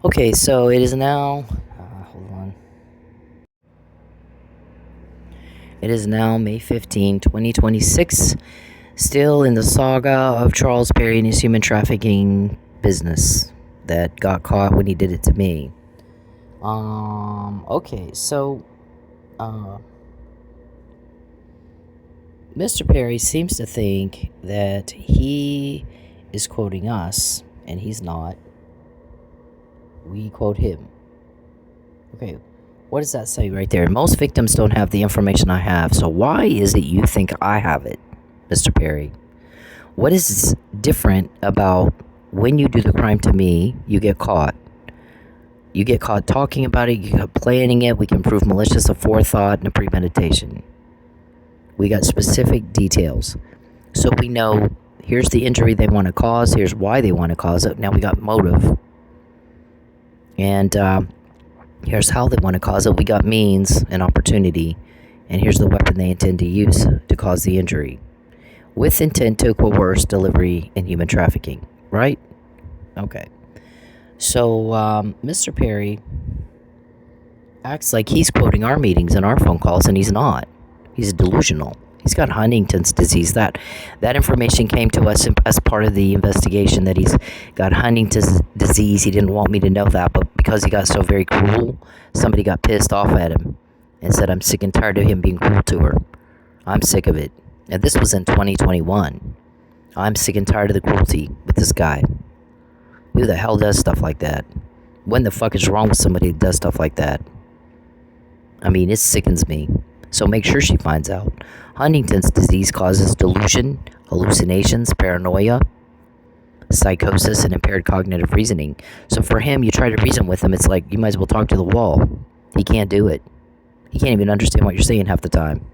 Okay, so it is now. Hold on. It is now May 15, 2026. Still in the saga of Charles Perry and his human trafficking business that got caught when he did it to me. Okay, so. Uh, Mr. Perry seems to think that he is quoting us, and he's not. We quote him. Okay, what does that say right there? Most victims don't have the information I have, so why is it you think I have it, Mr. Perry? What is different about when you do the crime to me, you get caught? You get caught talking about it, you get planning it, we can prove malicious aforethought and a premeditation. We got specific details. So we know here's the injury they want to cause, here's why they want to cause it. Now we got motive. And here's how they want to cause it. We got means and opportunity. And here's the weapon they intend to use to cause the injury. With intent to coerce delivery and human trafficking. Right? Okay. So Mr. Perry acts like he's quoting our meetings and our phone calls, and he's not. He's delusional. He's got Huntington's disease. That information came to us as part of the investigation that he's got Huntington's disease. He didn't want me to know that, but because he got so very cruel, somebody got pissed off at him and said, I'm sick and tired of him being cruel to her. I'm sick of it. And this was in 2021. I'm sick and tired of the cruelty with this guy. Who the hell does stuff like that? When the fuck is wrong with somebody that does stuff like that? I mean, it sickens me. So make sure she finds out. Huntington's disease causes delusion, hallucinations, paranoia, psychosis, and impaired cognitive reasoning. So for him, you try to reason with him, it's like you might as well talk to the wall. He can't do it. He can't even understand what you're saying half the time.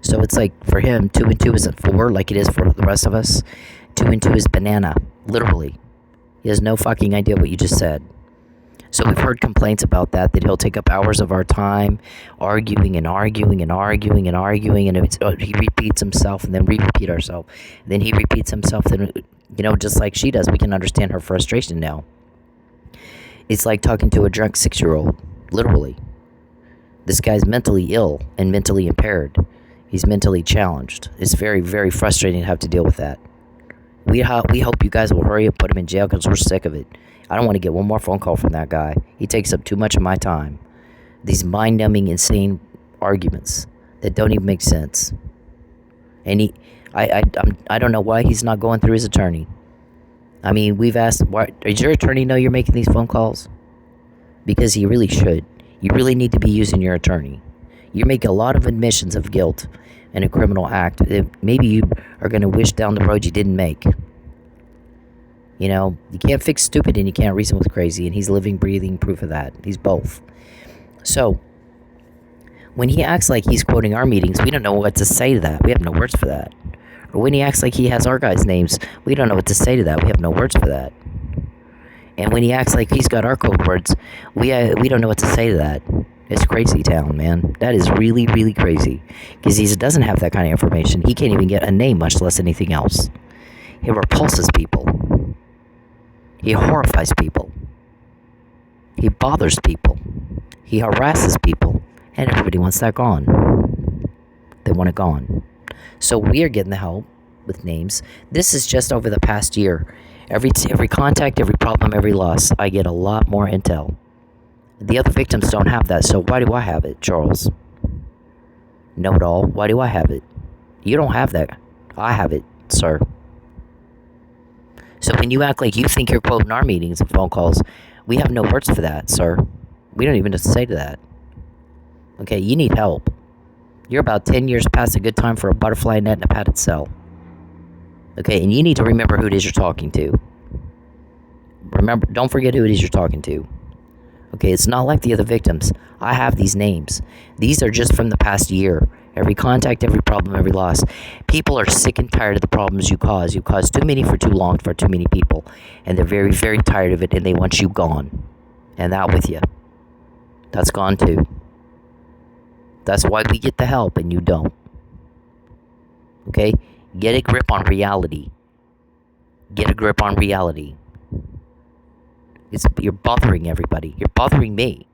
So it's like for him, 2 and 2 isn't 4 like it is for the rest of us. 2 and 2 is banana, literally. He has no fucking idea what you just said. So we've heard complaints about that he'll take up hours of our time arguing and arguing and arguing and arguing, and he repeats himself, and then we repeat ourselves. Then he repeats himself, then, just like she does, we can understand her frustration now. It's like talking to a drunk 6-year-old, literally. This guy's mentally ill and mentally impaired. He's mentally challenged. It's very, very frustrating to have to deal with that. We hope you guys will hurry up, put him in jail, because we're sick of it. I don't want to get one more phone call from that guy. He takes up too much of my time. These mind-numbing, insane arguments that don't even make sense. And I don't know why he's not going through his attorney. I mean, we've asked, why, does your attorney know you're making these phone calls? Because he really should. You really need to be using your attorney. You make a lot of admissions of guilt in a criminal act that maybe you are going to wish down the road you didn't make. You can't fix stupid and you can't reason with crazy, and he's living, breathing proof of that. He's both. So, when he acts like he's quoting our meetings, we don't know what to say to that. We have no words for that. Or when he acts like he has our guys' names, we don't know what to say to that. We have no words for that. And when he acts like he's got our code words, we don't know what to say to that. It's crazy town, man. That is really, really crazy. Because he doesn't have that kind of information. He can't even get a name, much less anything else. He repulses people. He horrifies people. He bothers people. He harasses people. And everybody wants that gone. They want it gone. So we are getting the help with names. This is just over the past year. Every contact, every problem, every loss, I get a lot more intel. The other victims don't have that, so why do I have it, Charles? Know it all. Why do I have it? You don't have that. I have it, sir. So when you act like you think you're quoting our meetings and phone calls, we have no words for that, sir. We don't even know what to say to that. Okay, you need help. You're about 10 years past a good time for a butterfly net and a padded cell. Okay, and you need to remember who it is you're talking to. Remember, don't forget who it is you're talking to. Okay, it's not like the other victims. I have these names. These are just from the past year. Every contact, every problem, every loss. People are sick and tired of the problems you cause. You cause too many for too long for too many people. And they're very, very tired of it, and they want you gone. And that with you. That's gone too. That's why we get the help and you don't. Okay? Get a grip on reality. Get a grip on reality. You're bothering everybody. You're bothering me.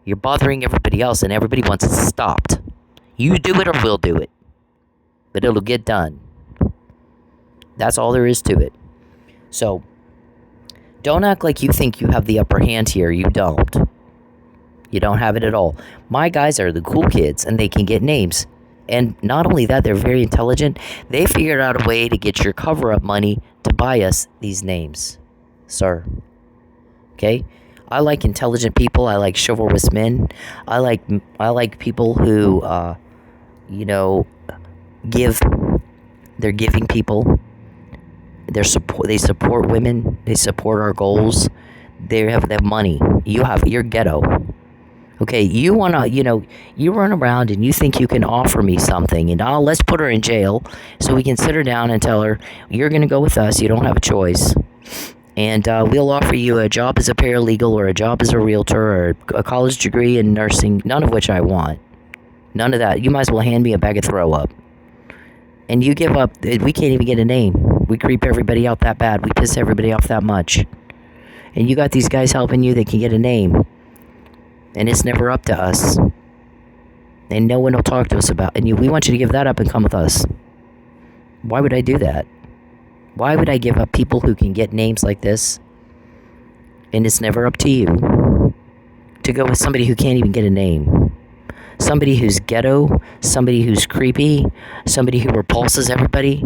You're bothering everybody else, and everybody wants it stopped. You do it or we'll do it. But it'll get done. That's all there is to it. So, don't act like you think you have the upper hand here. You don't. You don't have it at all. My guys are the cool kids, and they can get names. And not only that, they're very intelligent. They figured out a way to get your cover-up money to buy us these names, sir. Okay? I like intelligent people. I like chivalrous men. I like people who, give. They're giving people. They support women. They support our goals. They have money. You're ghetto. Okay, you run around and you think you can offer me something, and let's put her in jail so we can sit her down and tell her, you're going to go with us, you don't have a choice. And we'll offer you a job as a paralegal or a job as a realtor or a college degree in nursing, none of which I want. None of that. You might as well hand me a bag of throw up. And you give up. We can't even get a name. We creep everybody out that bad. We piss everybody off that much. And you got these guys helping you that can get a name. And it's never up to us. And no one will talk to us about it. And we want you to give that up and come with us. Why would I do that? Why would I give up people who can get names like this? And it's never up to you to go with somebody who can't even get a name. Somebody who's ghetto. Somebody who's creepy. Somebody who repulses everybody.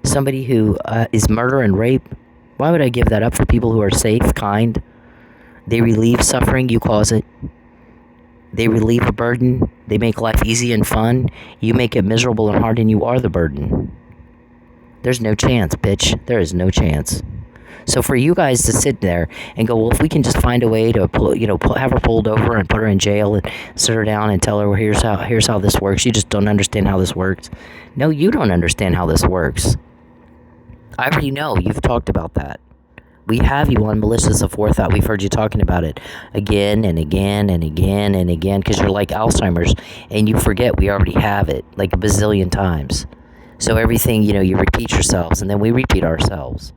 Somebody who is murder and rape. Why would I give that up for people who are safe, kind? They relieve suffering, you cause it. They relieve a burden. They make life easy and fun. You make it miserable and hard, and you are the burden. There's no chance, bitch. There is no chance. So for you guys to sit there and go, well, if we can just find a way to, have her pulled over and put her in jail and sit her down and tell her, well, here's how this works. You just don't understand how this works. No, you don't understand how this works. I already know. You've talked about that. We have you on malicious aforethought. We've heard you talking about it again and again and again and again because you're like Alzheimer's and you forget we already have it like a bazillion times. So everything, you repeat yourselves and then we repeat ourselves.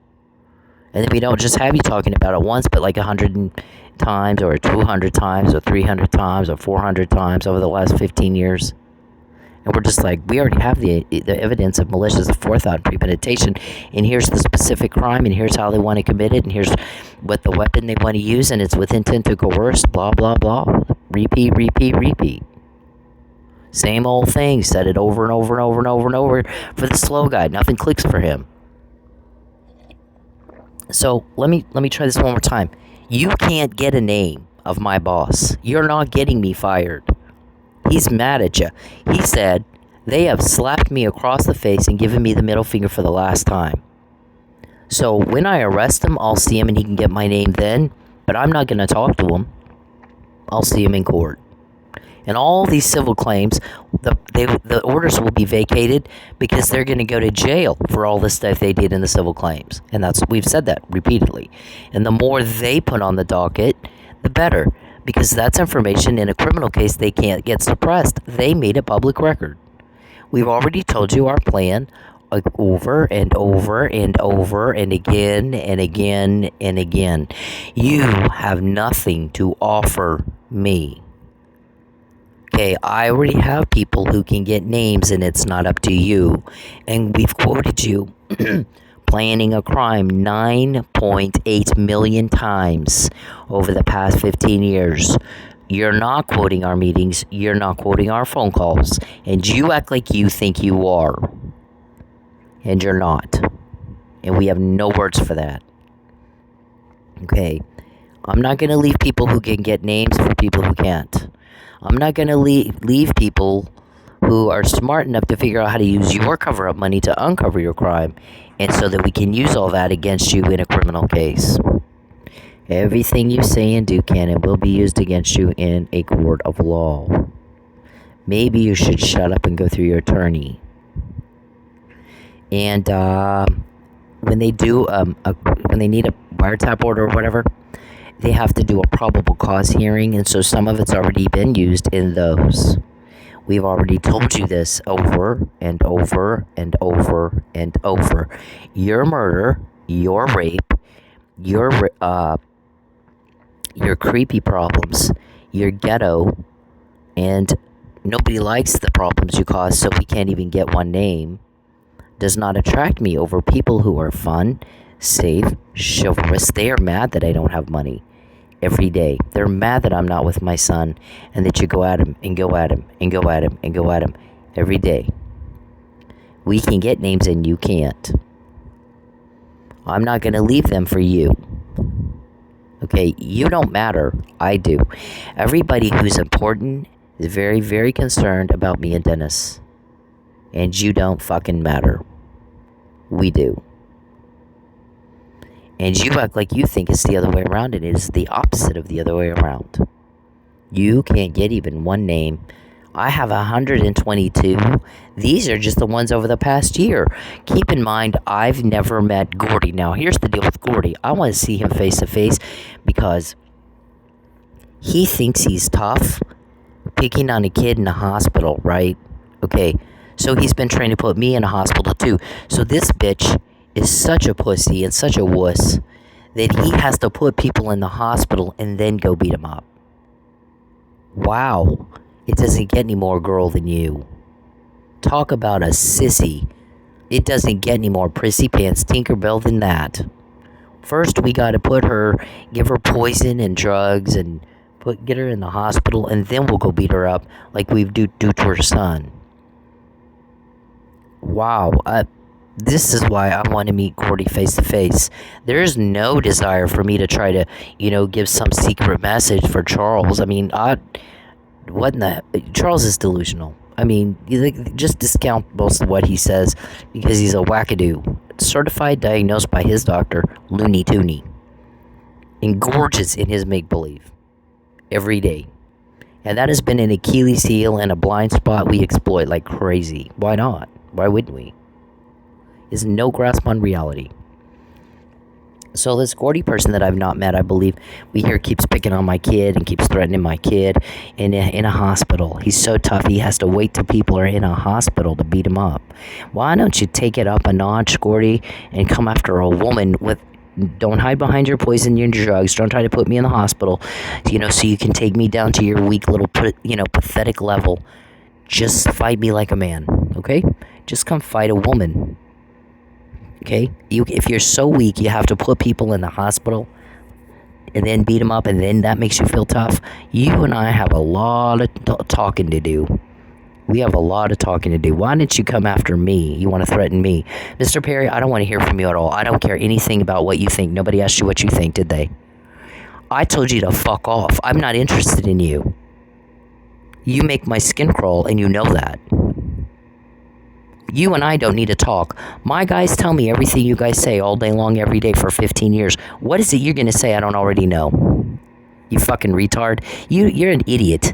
And then we don't just have you talking about it once, but like 100 times or 200 times or 300 times or 400 times over the last 15 years. And we're just like, we already have the evidence of malicious forethought and premeditation. And here's the specific crime, and here's how they want to commit it, and here's what the weapon they want to use, and it's with intent to coerce, blah, blah, blah. Repeat, repeat, repeat. Same old thing. Said it over and over and over and over and over for the slow guy. Nothing clicks for him. So let me try this one more time. You can't get a name of my boss. You're not getting me fired. He's mad at you. He said, they have slapped me across the face and given me the middle finger for the last time. So when I arrest him, I'll see him and he can get my name then. But I'm not going to talk to him. I'll see him in court. And all these civil claims, the orders will be vacated because they're going to go to jail for all the stuff they did in the civil claims. And we've said that repeatedly. And the more they put on the docket, the better. Because that's information in a criminal case they can't get suppressed. They made a public record. We've already told you our plan over and over and over and again and again and again. You have nothing to offer me. Okay, I already have people who can get names and it's not up to you. And we've quoted you planning a crime 9.8 million times over the past 15 years. You're not quoting our meetings. You're not quoting our phone calls. And you act like you think you are. And you're not. And we have no words for that. Okay. I'm not going to leave people who can get names for people who can't. I'm not going to leave people who are smart enough to figure out how to use your cover-up money to uncover your crime, and so that we can use all that against you in a criminal case. Everything you say and do can and will be used against you in a court of law. Maybe you should shut up and go through your attorney. And when they do, when they need a wiretap order or whatever, they have to do a probable cause hearing, and so some of it's already been used in those. We've already told you this over and over and over and over. Your murder, your rape, your your creepy problems, your ghetto, and nobody likes the problems you cause, so we can't even get one name, does not attract me over people who are fun, safe, chivalrous. They are mad that I don't have money every day. They're mad that I'm not with my son and that you go at him and go at him and go at him and go at him every day. We can get names and you can't. I'm not going to leave them for you. Okay, you don't matter. I do. Everybody who's important is very, very concerned about me and Dennis. And you don't fucking matter. We do. And you act like you think it's the other way around, and it is the opposite of the other way around. You can't get even one name. I have 122. These are just the ones over the past year. Keep in mind, I've never met Gordy. Now, here's the deal with Gordy. I want to see him face to face because he thinks he's tough, picking on a kid in a hospital, right? Okay, so he's been trying to put me in a hospital too. So this bitch is such a pussy and such a wuss that he has to put people in the hospital and then go beat them up. Wow. It doesn't get any more girl than you. Talk about a sissy. It doesn't get any more prissy pants Tinkerbell than that. First, we got to give her poison and drugs and get her in the hospital, and then we'll go beat her up like we do to her son. Wow. This is why I want to meet Gordy face to face. There is no desire for me to try to, give some secret message for Charles. I mean, Charles is delusional. I mean, just discount most of what he says because he's a wackadoo. Certified, diagnosed by his doctor, Looney Tooney. And gorgeous in his make-believe. Every day. And that has been an Achilles heel and a blind spot we exploit like crazy. Why not? Why wouldn't we? Is no grasp on reality. So this Gordy person that I've not met, I believe, we hear keeps picking on my kid and keeps threatening my kid in a hospital. He's so tough, he has to wait till people are in a hospital to beat him up. Why don't you take it up a notch, Gordy, and come after a woman with... Don't hide behind your poison, your drugs. Don't try to put me in the hospital, so you can take me down to your weak little, pathetic level. Just fight me like a man, okay? Just come fight a woman. Okay? If you're so weak, you have to put people in the hospital and then beat them up, and then that makes you feel tough. You and I have a lot of talking to do. We have a lot of talking to do. Why didn't you come after me? You want to threaten me. Mr. Perry, I don't want to hear from you at all. I don't care anything about what you think. Nobody asked you what you think, did they? I told you to fuck off. I'm not interested in you. You make my skin crawl, and you know that. You and I don't need to talk. My guys tell me everything you guys say all day long, every day for 15 years. What is it you're going to say I don't already know? You fucking retard. You're an idiot.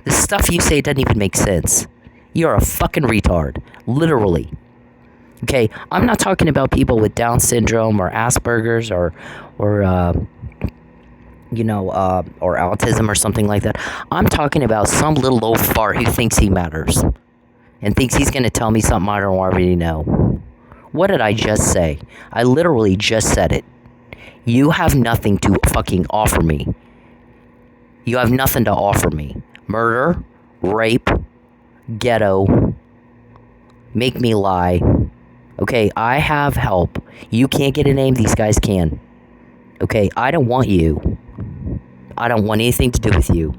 The stuff you say doesn't even make sense. You're a fucking retard. Literally. Okay? I'm not talking about people with Down syndrome or Asperger's or autism or something like that. I'm talking about some little old fart who thinks he matters. And thinks he's going to tell me something I don't already know. What did I just say? I literally just said it. You have nothing to fucking offer me. You have nothing to offer me. Murder, rape, ghetto, make me lie. Okay, I have help. You can't get a name, these guys can. Okay, I don't want you. I don't want anything to do with you.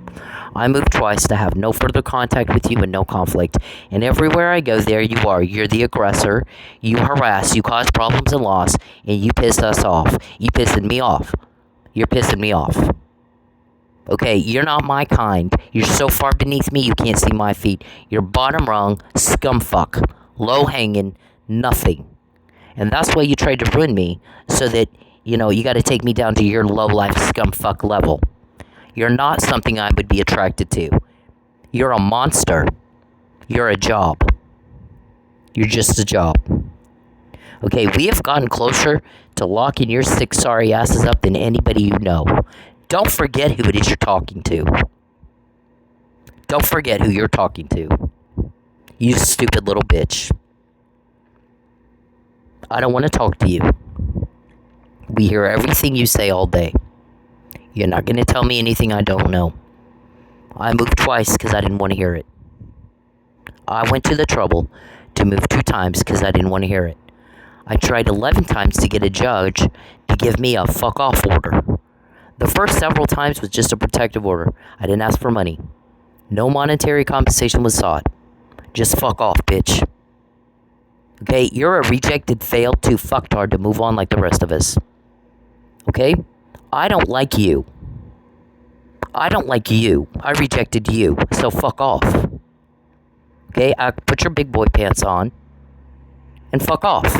I moved twice to have no further contact with you and no conflict. And everywhere I go, there you are. You're the aggressor. You harass. You cause problems and loss. And you pissed us off. You pissing me off. You're pissing me off. Okay, you're not my kind. You're so far beneath me, you can't see my feet. You're bottom rung, scumfuck. Low hanging, nothing. And that's why you tried to ruin me. So that, you got to take me down to your low life scumfuck level. You're not something I would be attracted to. You're a monster. You're a job. You're just a job. Okay, we have gotten closer to locking your sick sorry asses up than anybody you know. Don't forget who it is you're talking to. Don't forget who you're talking to. You stupid little bitch. I don't want to talk to you. We hear everything you say all day. You're not going to tell me anything I don't know. I moved twice because I didn't want to hear it. I went to the trouble to move 2 times because I didn't want to hear it. I tried 11 times to get a judge to give me a fuck off order. The first several times was just a protective order. I didn't ask for money. No monetary compensation was sought. Just fuck off, bitch. Okay, you're a rejected, failed to fucktard to move on like the rest of us. Okay? I don't like you. I don't like you. I rejected you, so fuck off. Okay, I put your big boy pants on and fuck off.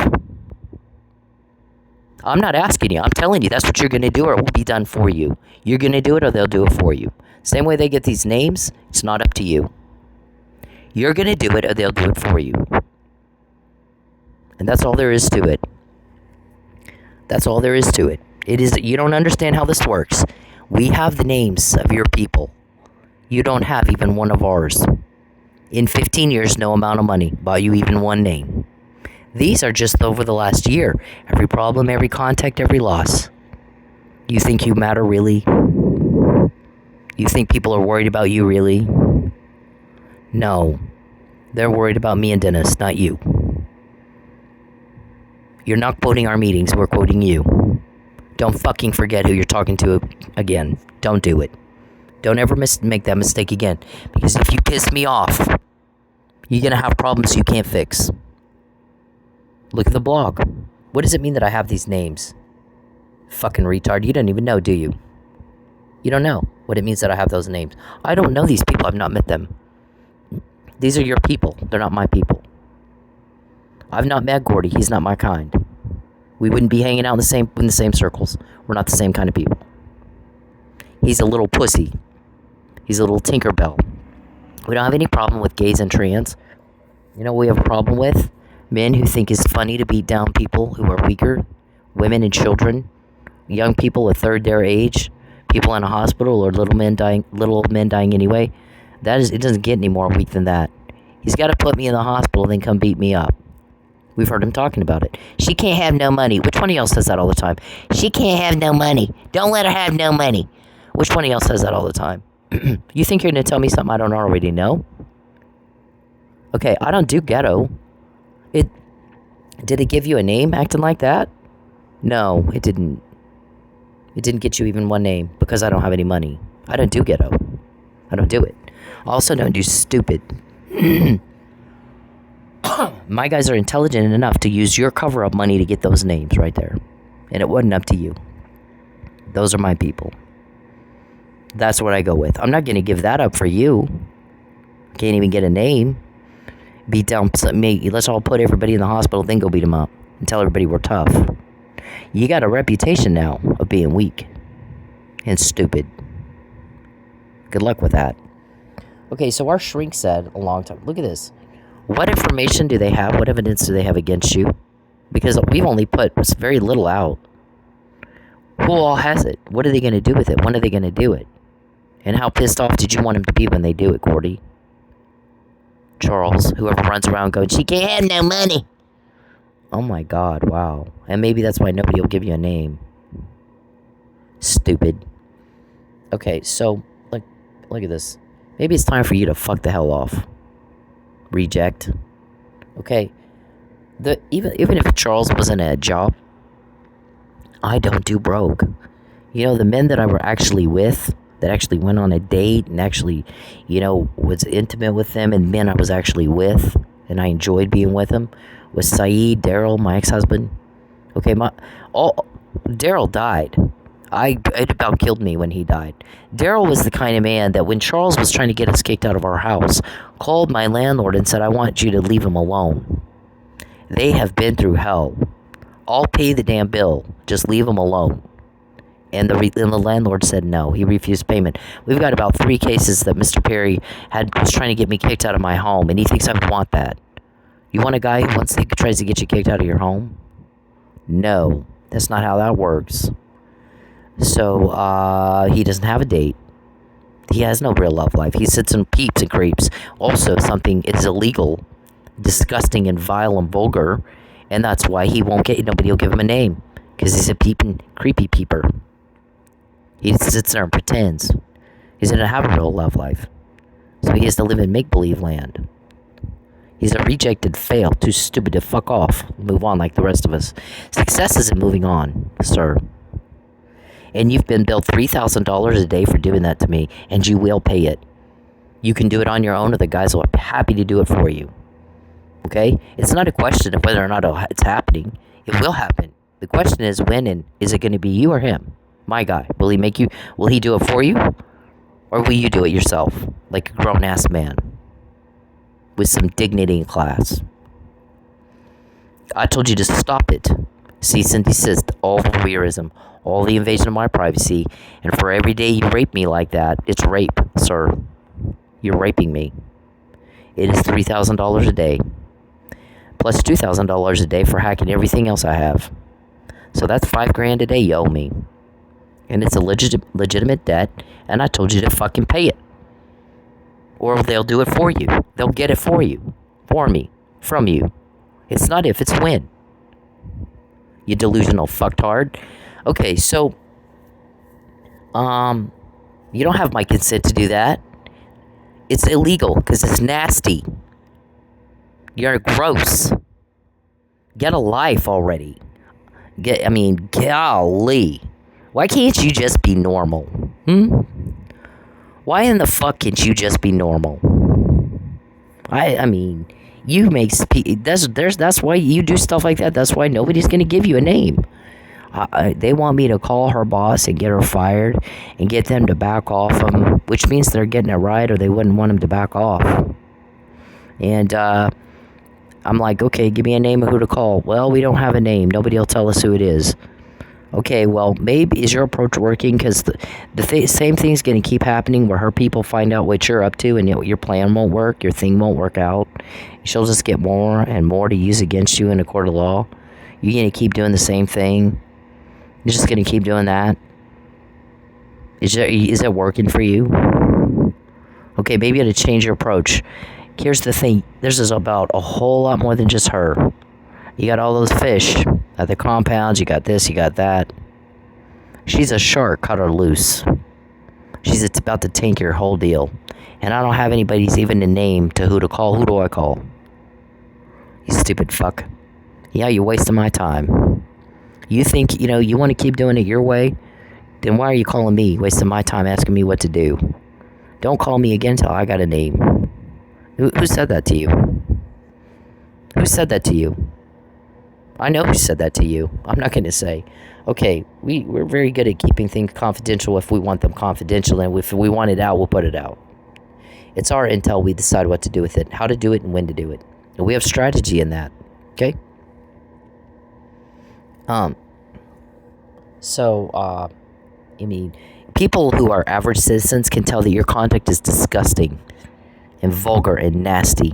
I'm not asking you. I'm telling you that's what you're going to do or it will be done for you. You're going to do it or they'll do it for you. Same way they get these names, it's not up to you. You're going to do it or they'll do it for you. And that's all there is to it. That's all there is to it. It is that you don't understand how this works. We have the names of your people. You don't have even one of ours. In 15 years, no amount of money bought you even one name. These are just over the last year. Every problem, every contact, every loss. You think you matter, really? You think people are worried about you, really? No. They're worried about me and Dennis, not you. You're not quoting our meetings, we're quoting you. Don't fucking forget who you're talking to again. Don't do it. Don't ever make that mistake again. Because if you piss me off, you're going to have problems you can't fix. Look at the blog. What does it mean that I have these names? Fucking retard. You don't even know, do you? You don't know what it means that I have those names. I don't know these people. I've not met them. These are your people. They're not my people. I've not met Gordy. He's not my kind. We wouldn't be hanging out in the same circles. We're not the same kind of people. He's a little pussy. He's a little Tinkerbell. We don't have any problem with gays and trans. You know what we have a problem with? Men who think it's funny to beat down people who are weaker, women and children, young people a third their age, people in a hospital, or little men dying anyway. It doesn't get any more weak than that. He's got to put me in the hospital, then come beat me up. We've heard him talking about it. She can't have no money. Which one of y'all says that all the time? She can't have no money. Don't let her have no money. Which one of y'all says that all the time? You think you're going to tell me something I don't already know? Okay, I don't do ghetto. Did it give you a name acting like that? No, it didn't. It didn't get you even one name because I don't have any money. I don't do ghetto. I don't do it. I also don't do stupid. My guys are intelligent enough to use your cover-up money to get those names right there. And it wasn't up to you. Those are my people. That's what I go with. I'm not going to give that up for you. Can't even get a name. Beat down me. Let's all put everybody in the hospital, then go beat them up. And tell everybody we're tough. You got a reputation now of being weak. And stupid. Good luck with that. Okay, so our shrink said a long time. Look at this. What information do they have? What evidence do they have against you? Because we've only put very little out. Who all has it? What are they going to do with it? When are they going to do it? And how pissed off did you want them to be when they do it, Gordy? Charles, whoever runs around going, she can't have no money. Oh my God, wow. And maybe that's why nobody will give you a name. Stupid. Okay, so, look at this. Maybe it's time for you to fuck the hell off. Reject. Okay. Even if Charles wasn't at a job, I don't do broke. You know, the men that I were actually with, that actually went on a date and actually, was intimate with them, and men I was actually with, and I enjoyed being with them, was Saeed, Daryl, my ex-husband. Okay, Daryl died. It about killed me when he died. Daryl was the kind of man that when Charles was trying to get us kicked out of our house, called my landlord and said, I want you to leave him alone. They have been through hell. I'll pay the damn bill. Just leave him alone. And the landlord said no. He refused payment. We've got about 3 cases that Mr. Perry was trying to get me kicked out of my home, and he thinks I would want that. You want a guy who tries to get you kicked out of your home? No, that's not how that works. So, he doesn't have a date. He has no real love life. He sits and peeps and creeps. Also, something is illegal, disgusting and vile and vulgar, and that's why nobody will give him a name, because he's a peeping, creepy peeper. He sits there and pretends. He doesn't have a real love life. So he has to live in make-believe land. He's a rejected fail, too stupid to fuck off, move on like the rest of us. Success isn't moving on, sir. And you've been billed $3,000 a day for doing that to me, and you will pay it. You can do it on your own, or the guys will be happy to do it for you. Okay? It's not a question of whether or not it's happening. It will happen. The question is when, and is it going to be you or him? My guy. Will he do it for you? Or will you do it yourself? Like a grown-ass man. With some dignity in class. I told you to stop it. Cease and desist. All the voyeurism. All the invasion of my privacy. And for every day you rape me like that, it's rape, sir. You're raping me. It is $3,000 a day. Plus $2,000 a day for hacking everything else I have. So that's $5,000 a day you owe me. And it's a legitimate debt, and I told you to fucking pay it. Or they'll do it for you. They'll get it for you. For me. From you. It's not if, it's when. You delusional fucktard. Okay, so, you don't have my consent to do that. It's illegal, because it's nasty. You're gross. Get a life already. Golly. Why can't you just be normal? Why in the fuck can't you just be normal? You make... That's why you do stuff like that. That's why nobody's going to give you a name. They want me to call her boss and get her fired and get them to back off them, which means they're getting it right, or they wouldn't want them to back off. And I'm like, okay, give me a name of who to call. Well, we don't have a name. Nobody will tell us who it is. Okay, well, maybe is your approach working? Because the same thing's going to keep happening where her people find out what you're up to and your plan won't work, your thing won't work out. She'll just get more and more to use against you in a court of law. You're going to keep doing the same thing. You're just going to keep doing that. Is it working for you? Okay, maybe you got to change your approach. Here's the thing. This is about a whole lot more than just her. You got all those fish at the compounds. You got this, you got that. She's a shark. Cut her loose. She's about to tank your whole deal. And I don't have anybody's even a name to who to call. Who do I call? You stupid fuck. Yeah, you're wasting my time. You think, you want to keep doing it your way? Then why are you calling me, wasting my time, asking me what to do? Don't call me again till I got a name. Who said that to you? Who said that to you? I know who said that to you. I'm not going to say. Okay, we're very good at keeping things confidential if we want them confidential, and if we want it out, we'll put it out. It's our intel. We decide what to do with it, how to do it, and when to do it. And we have strategy in that. Okay? People who are average citizens can tell that your conduct is disgusting and vulgar and nasty.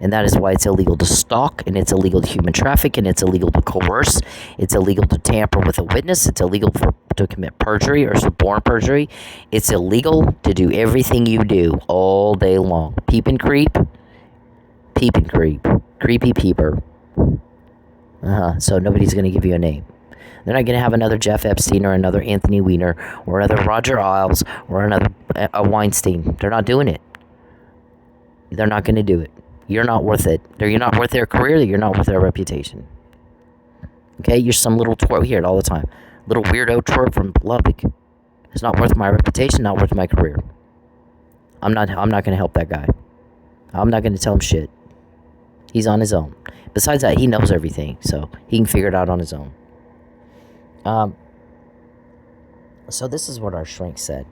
And that is why it's illegal to stalk, and it's illegal to human traffic, and it's illegal to coerce. It's illegal to tamper with a witness. It's illegal to commit perjury or suborn perjury. It's illegal to do everything you do all day long. Peep and creep. Peep and creep. Creepy peeper. So nobody's going to give you a name. They're not going to have another Jeff Epstein or another Anthony Weiner or another Roger Ailes or another Weinstein. They're not doing it. They're not going to do it. You're not worth it. You're not worth their career. You're not worth their reputation. Okay? You're some little twerp. We hear it all the time. Little weirdo twerp from Lubbock. It's not worth my reputation, not worth my career. I'm not going to help that guy. I'm not going to tell him shit. He's on his own. Besides that, he knows everything, so he can figure it out on his own. So this is what our shrink said.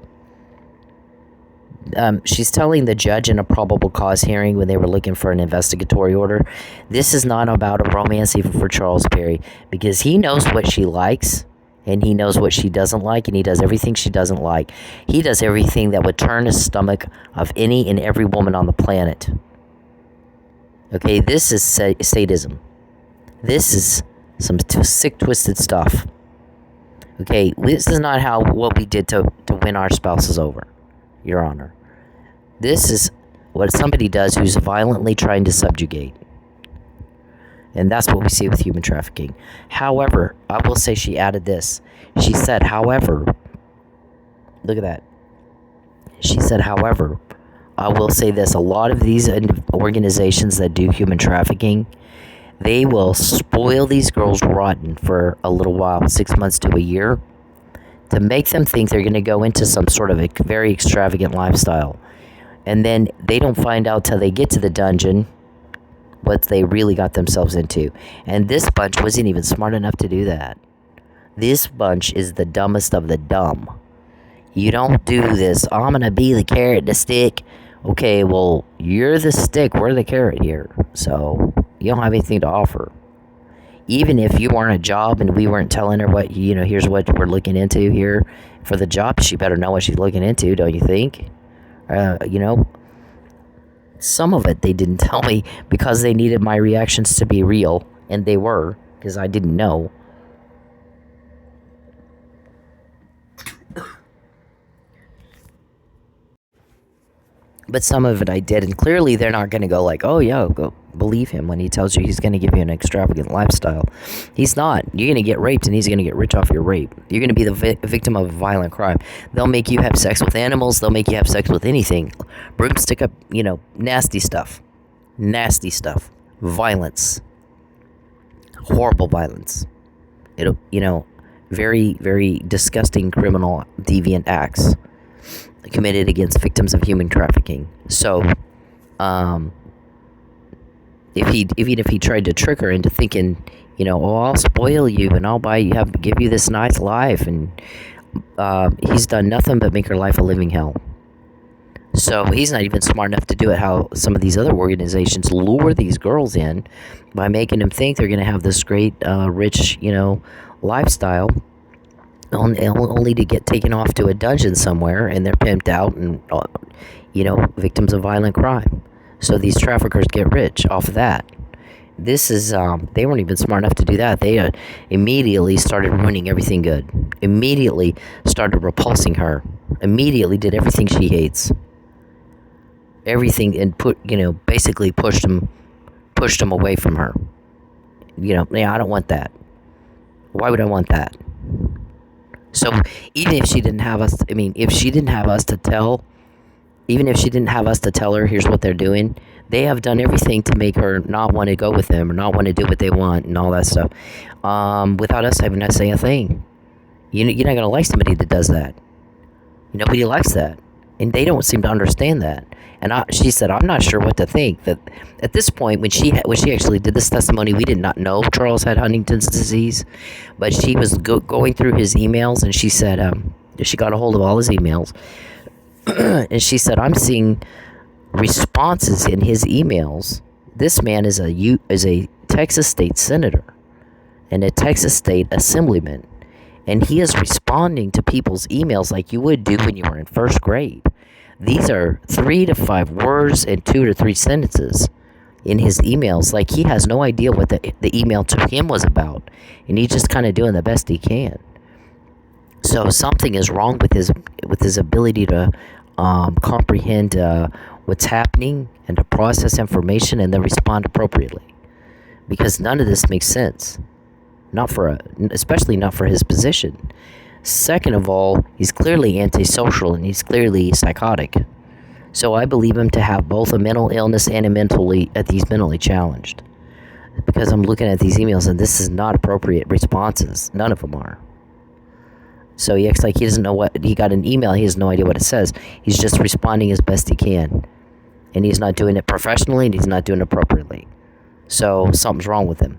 She's telling the judge in a probable cause hearing when they were looking for an investigatory order, this is not about a romance even for Charles Perry, because he knows what she likes and he knows what she doesn't like, and he does everything she doesn't like. He does everything that would turn the stomach of any and every woman on the planet. Okay, this is sadism. This is some sick, twisted stuff. Okay, this is not what we did to win our spouses over, Your Honor. This is what somebody does who's violently trying to subjugate. And that's what we see with human trafficking. However, I will say she added this. She said, however, Look at that. She said, however, I will say this, a lot of these organizations that do human trafficking, they will spoil these girls rotten for a little while, 6 months to a year, to make them think they're going to go into some sort of a very extravagant lifestyle. And then they don't find out till they get to the dungeon what they really got themselves into. And this bunch wasn't even smart enough to do that. This bunch is the dumbest of the dumb. You don't do this. Oh, I'm going to be the carrot, the stick. Okay, well, you're the stick. We're the carrot here. So you don't have anything to offer. Even if you weren't a job and we weren't telling her what, here's what we're looking into here for the job, she better know what she's looking into, don't you think? Some of it they didn't tell me because they needed my reactions to be real, and they were, because I didn't know. But some of it I did, and clearly they're not going to go like, oh, yeah, go believe him when he tells you he's going to give you an extravagant lifestyle. He's not. You're going to get raped, and he's going to get rich off your rape. You're going to be the victim of a violent crime. They'll make you have sex with animals. They'll make you have sex with anything. Broomstick up, nasty stuff. Nasty stuff. Violence. Horrible violence. Very, very disgusting criminal deviant acts committed against victims of human trafficking. So, if he tried to trick her into thinking, I'll spoil you and I'll give you this nice life, and he's done nothing but make her life a living hell. So he's not even smart enough to do it how some of these other organizations lure these girls in by making them think they're going to have this great, rich, lifestyle. Only to get taken off to a dungeon somewhere, and they're pimped out and, victims of violent crime. So these traffickers get rich off of that. This is, they weren't even smart enough to do that. They immediately started ruining everything good. Immediately started repulsing her. Immediately did everything she hates. Everything, and basically pushed them away from her. I don't want that. Why would I want that? So even if she didn't have us, if she didn't have us to tell, even if she didn't have us to tell her, here's what they're doing, they have done everything to make her not want to go with them or not want to do what they want and all that stuff. Without us having to say a thing. You're not going to like somebody that does that. Nobody likes that. And they don't seem to understand that. And she said, I'm not sure what to think. That at this point, when she actually did this testimony, we did not know Charles had Huntington's disease. But she was going through his emails, and she said she got a hold of all his emails. And she said, I'm seeing responses in his emails. This man is a Texas state senator and a Texas state assemblyman. And he is responding to people's emails like you would do when you were in first grade. These are 3 to 5 words and 2 to 3 sentences in his emails. Like he has no idea what the email to him was about. And he's just kind of doing the best he can. So something is wrong with his ability to comprehend what's happening and to process information and then respond appropriately. Because none of this makes sense. Especially not for his position. Second of all, he's clearly antisocial and he's clearly psychotic. So I believe him to have both a mental illness and he's mentally challenged. Because I'm looking at these emails and this is not appropriate responses. None of them are. So he acts like he doesn't know he got an email, he has no idea what it says. He's just responding as best he can. And he's not doing it professionally and he's not doing it appropriately. So something's wrong with him.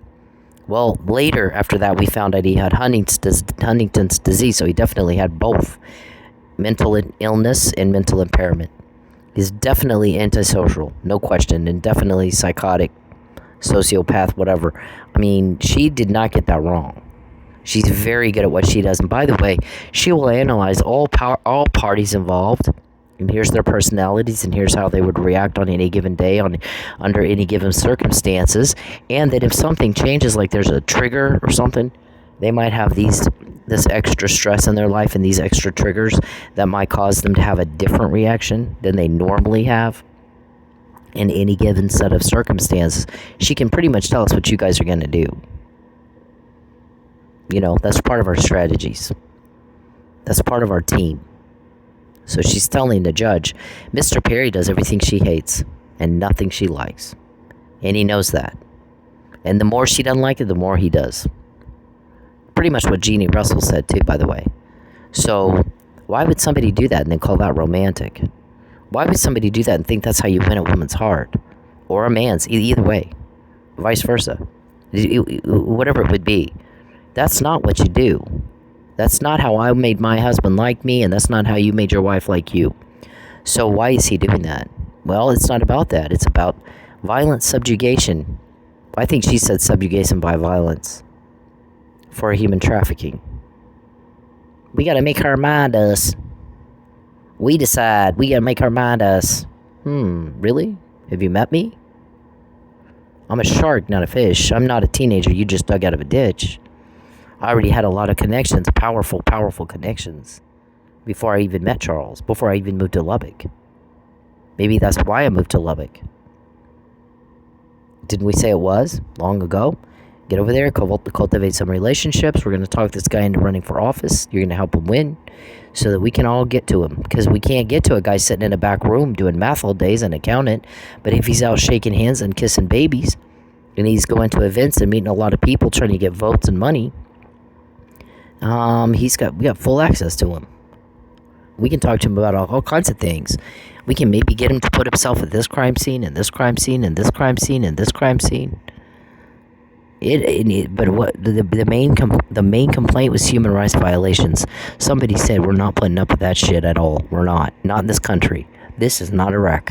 Well, later, after that, we found out he had Huntington's disease, so he definitely had both mental illness and mental impairment. He's definitely antisocial, no question, and definitely psychotic, sociopath, whatever. She did not get that wrong. She's very good at what she does, and by the way, she will analyze all parties involved. And here's their personalities, and here's how they would react on any given day, under any given circumstances. And that if something changes, like there's a trigger or something, they might have this extra stress in their life and these extra triggers that might cause them to have a different reaction than they normally have in any given set of circumstances. She can pretty much tell us what you guys are going to do. That's part of our strategies. That's part of our team. So she's telling the judge, Mr. Perry does everything she hates and nothing she likes. And he knows that. And the more she doesn't like it, the more he does. Pretty much what Jeannie Russell said too, by the way. So why would somebody do that and then call that romantic? Why would somebody do that and think that's how you win a woman's heart? Or a man's, either way. Vice versa. Whatever it would be. That's not what you do. That's not how I made my husband like me, and that's not how you made your wife like you. So why is he doing that? Well, it's not about that. It's about violent subjugation. I think she said subjugation by violence for human trafficking. We gotta make her mind us. We decide. We gotta make her mind us. Really? Have you met me? I'm a shark, not a fish. I'm not a teenager you just dug out of a ditch. I already had a lot of connections, powerful connections, before I even met Charles, before I even moved to Lubbock. Maybe that's why I moved to Lubbock. Didn't we say it was long ago? Get over there, cultivate some relationships. We're going to talk this guy into running for office. You're going to help him win so that we can all get to him. Because we can't get to a guy sitting in a back room doing math all day as an accountant. But if he's out shaking hands and kissing babies, and he's going to events and meeting a lot of people trying to get votes and money, we got full access to him. We can talk to him about all kinds of things. We can maybe get him to put himself at this crime scene, and this crime scene, and this crime scene, and this crime scene. But what the main complaint was human rights violations. Somebody said we're not putting up with that shit at all. We're not in this country. This is not Iraq.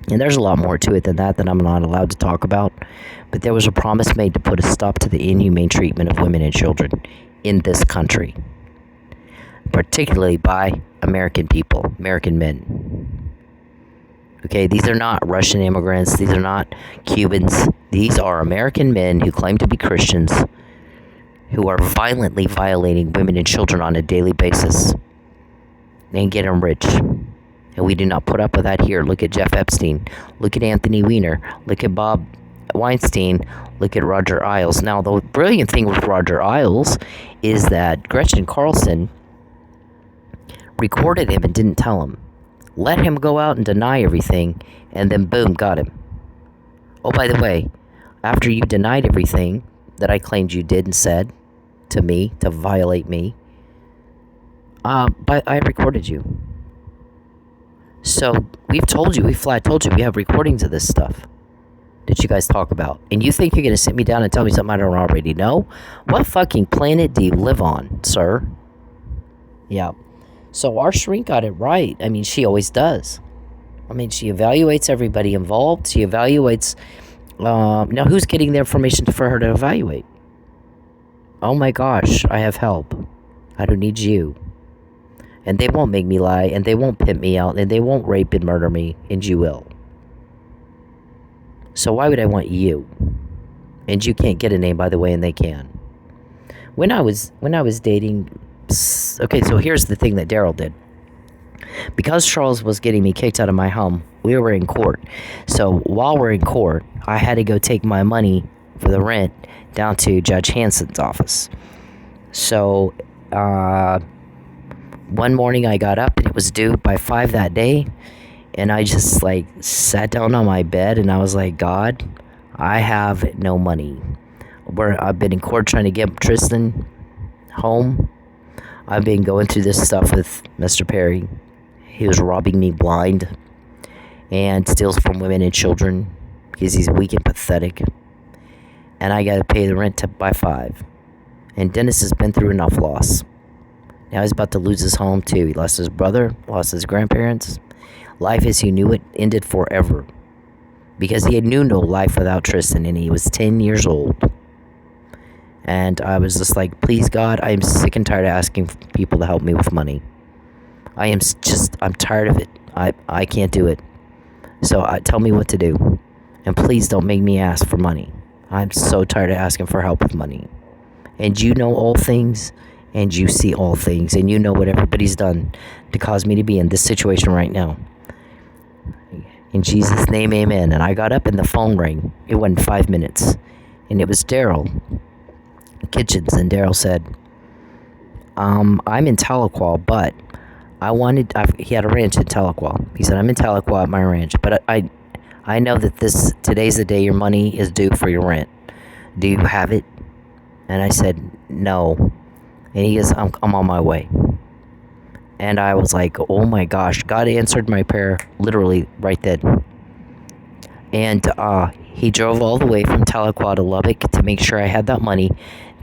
And there's a lot more to it than that I'm not allowed to talk about. But there was a promise made to put a stop to the inhumane treatment of women and children in this country, particularly by American people, American men. Okay, these are not Russian immigrants. These are not Cubans. These are American men who claim to be Christians who are violently violating women and children on a daily basis and get them rich. And we do not put up with that here. Look at Jeff Epstein. Look at Anthony Weiner. Look at Bob Weinstein. Look at Roger Ailes. Now, the brilliant thing with Roger Ailes is that Gretchen Carlson recorded him and didn't tell him. Let him go out and deny everything, and then boom, got him. Oh, by the way, after you denied everything that I claimed you did and said to me, to violate me, but I recorded you. So, we flat told you, we have recordings of this stuff that you guys talk about. And you think you're going to sit me down and tell me something I don't already know? What fucking planet do you live on, sir? Yeah. So our shrink got it right. I mean, she always does. I mean, she evaluates everybody involved. She evaluates... now, who's getting the information for her to evaluate? Oh my gosh, I have help. I don't need you. And they won't make me lie, and they won't pimp me out, and they won't rape and murder me, and you will. So why would I want you? And you can't get a name, by the way, and they can. When I was dating... Okay, so here's the thing that Daryl did. Because Charles was getting me kicked out of my home, we were in court. So while we're in court, I had to go take my money for the rent down to Judge Hanson's office. So one morning I got up and it was due by 5 that day. And I just sat down on my bed and I was like, God, I have no money. I've been in court trying to get Tristan home. I've been going through this stuff with Mr. Perry. He was robbing me blind and steals from women and children because he's weak and pathetic. And I got to pay the rent by 5. And Dennis has been through enough loss. Now he's about to lose his home too. He lost his brother, lost his grandparents. Life as he knew it ended forever. Because he knew no life without Tristan, and he was 10 years old. And I was just like, please God, I am sick and tired of asking people to help me with money. I'm tired of it. I can't do it. So tell me what to do. And please don't make me ask for money. I'm so tired of asking for help with money. And you know all things, and you see all things, and you know what everybody's done to cause me to be in this situation right now. In Jesus' name, amen. And I got up and the phone rang. It went 5 minutes. And it was Daryl Kitchens. And Daryl said, I'm in Tahlequah, but he had a ranch in Tahlequah. He said, I'm in Tahlequah at my ranch, but I know that today's the day your money is due for your rent. Do you have it? And I said, no. And he goes, I'm on my way. And I was like, oh my gosh, God answered my prayer literally right then. And he drove all the way from Tahlequah to Lubbock to make sure I had that money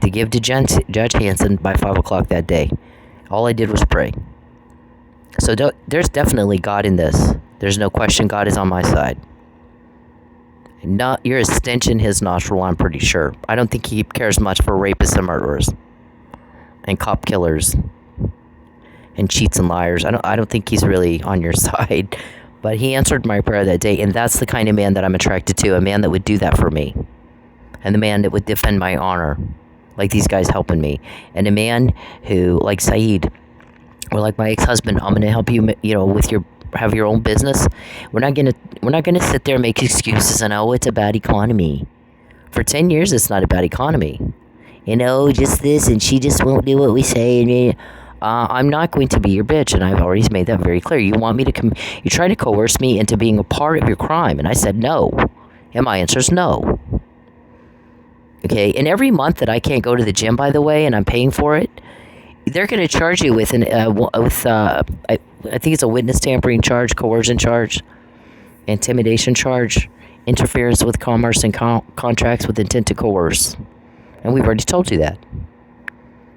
to give to Judge Hanson by 5 o'clock that day. All I did was pray. So there's definitely God in this. There's no question God is on my side. Not you're a stench in his nostril, I'm pretty sure. I don't think he cares much for rapists and murderers and cop killers and cheats and liars. I don't think he's really on your side. But he answered my prayer that day, and that's the kind of man that I'm attracted to, a man that would do that for me. And the man that would defend my honor, like these guys helping me. And a man who, like Saeed, or like my ex-husband, I'm going to help you, with have your own business. We're not going to sit there and make excuses and, oh, it's a bad economy. For 10 years, it's not a bad economy. Just this, and she just won't do what we say, and I'm not going to be your bitch, and I've already made that very clear. You want me to you try to coerce me into being a part of your crime, and I said no. And my answer is no. Okay, and every month that I can't go to the gym, by the way, and I'm paying for it, they're going to charge you with I think it's a witness tampering charge, coercion charge, intimidation charge, interference with commerce and contracts with intent to coerce. And we've already told you that.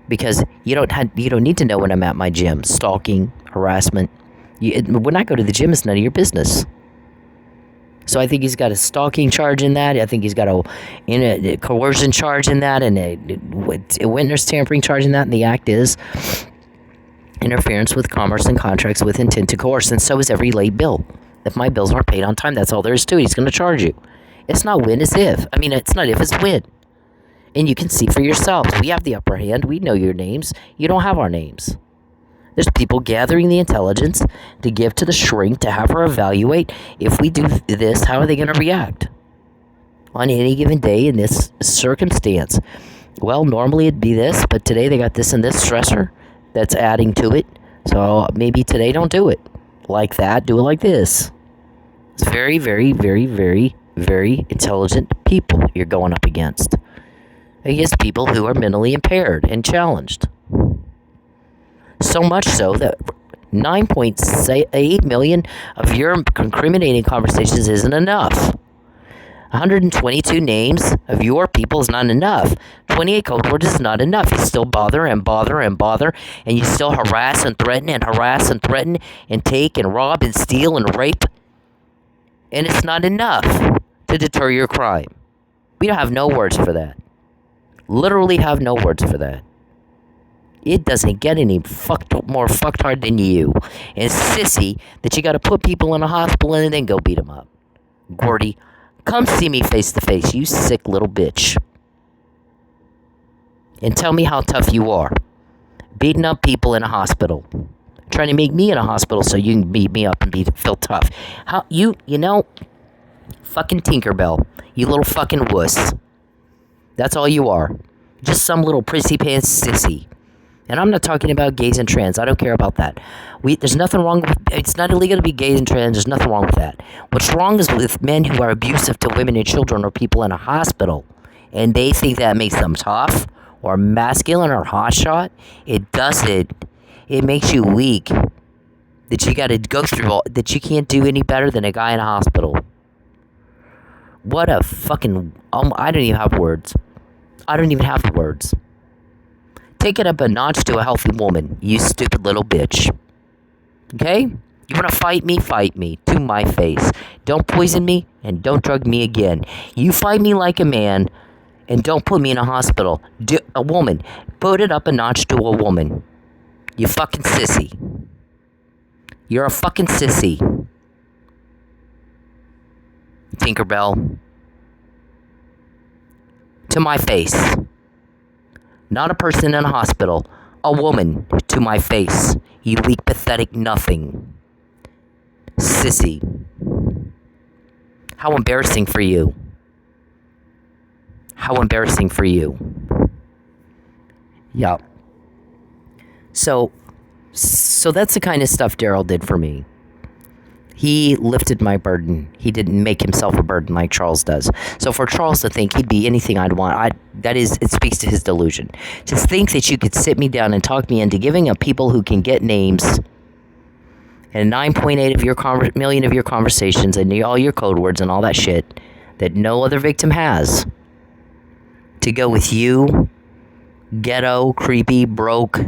Because you don't need to know when I'm at my gym. Stalking, harassment. When I go to the gym, it's none of your business. So I think he's got a stalking charge in that. I think he's got a coercion charge in that, and a witness tampering charge in that. And the act is interference with commerce and contracts with intent to coerce. And so is every late bill. If my bills aren't paid on time, that's all there is to it. He's going to charge you. It's not when, it's if. It's not if, it's when. And you can see for yourselves. We have the upper hand. We know your names. You don't have our names. There's people gathering the intelligence to give to the shrink to have her evaluate. If we do this, how are they going to react on any given day in this circumstance? Well, normally it'd be this, but today they got this and this stressor that's adding to it. So maybe today don't do it like that. Do it like this. It's very, very, very, very, very intelligent people you're going up against. Against people who are mentally impaired and challenged. So much so that 9.8 million of your incriminating conversations isn't enough. 122 names of your people is not enough. 28 code words is not enough. You still bother and bother and bother, and you still harass and threaten and take and rob and steal and rape. And it's not enough to deter your crime. We don't have no words for that. Literally have no words for that. It doesn't get any more fucked hard than you. And sissy that you got to put people in a hospital and then go beat them up. Gordy, come see me face to face, you sick little bitch. And tell me how tough you are. Beating up people in a hospital. Trying to make me in a hospital so you can beat me up and feel tough. How you fucking Tinkerbell. You little fucking wuss. That's all you are. Just some little prissy pants sissy. And I'm not talking about gays and trans. I don't care about that. There's nothing wrong with... It's not illegal to be gay and trans. There's nothing wrong with that. What's wrong is with men who are abusive to women and children or people in a hospital. And they think that makes them tough or masculine or hotshot. It doesn't. It makes you weak. That you got to go through all... That you can't do any better than a guy in a hospital. What a fucking... I don't even have words. I don't even have the words. Take it up a notch to a healthy woman, you stupid little bitch. Okay? You want to fight me? Fight me. To my face. Don't poison me and don't drug me again. You fight me like a man and don't put me in a hospital. A woman. Put it up a notch to a woman. You fucking sissy. You're a fucking sissy. Tinkerbell. To my face. Not a person in a hospital. A woman to my face. You weak, pathetic nothing. Sissy. How embarrassing for you. How embarrassing for you. Yeah. So, So that's the kind of stuff Daryl did for me. He lifted my burden. He didn't make himself a burden like Charles does. So for Charles to think he'd be anything I'd want, it speaks to his delusion. To think that you could sit me down and talk me into giving up people who can get names and 9.8 of your million of your conversations and all your code words and all that shit that no other victim has, to go with you, ghetto, creepy, broke,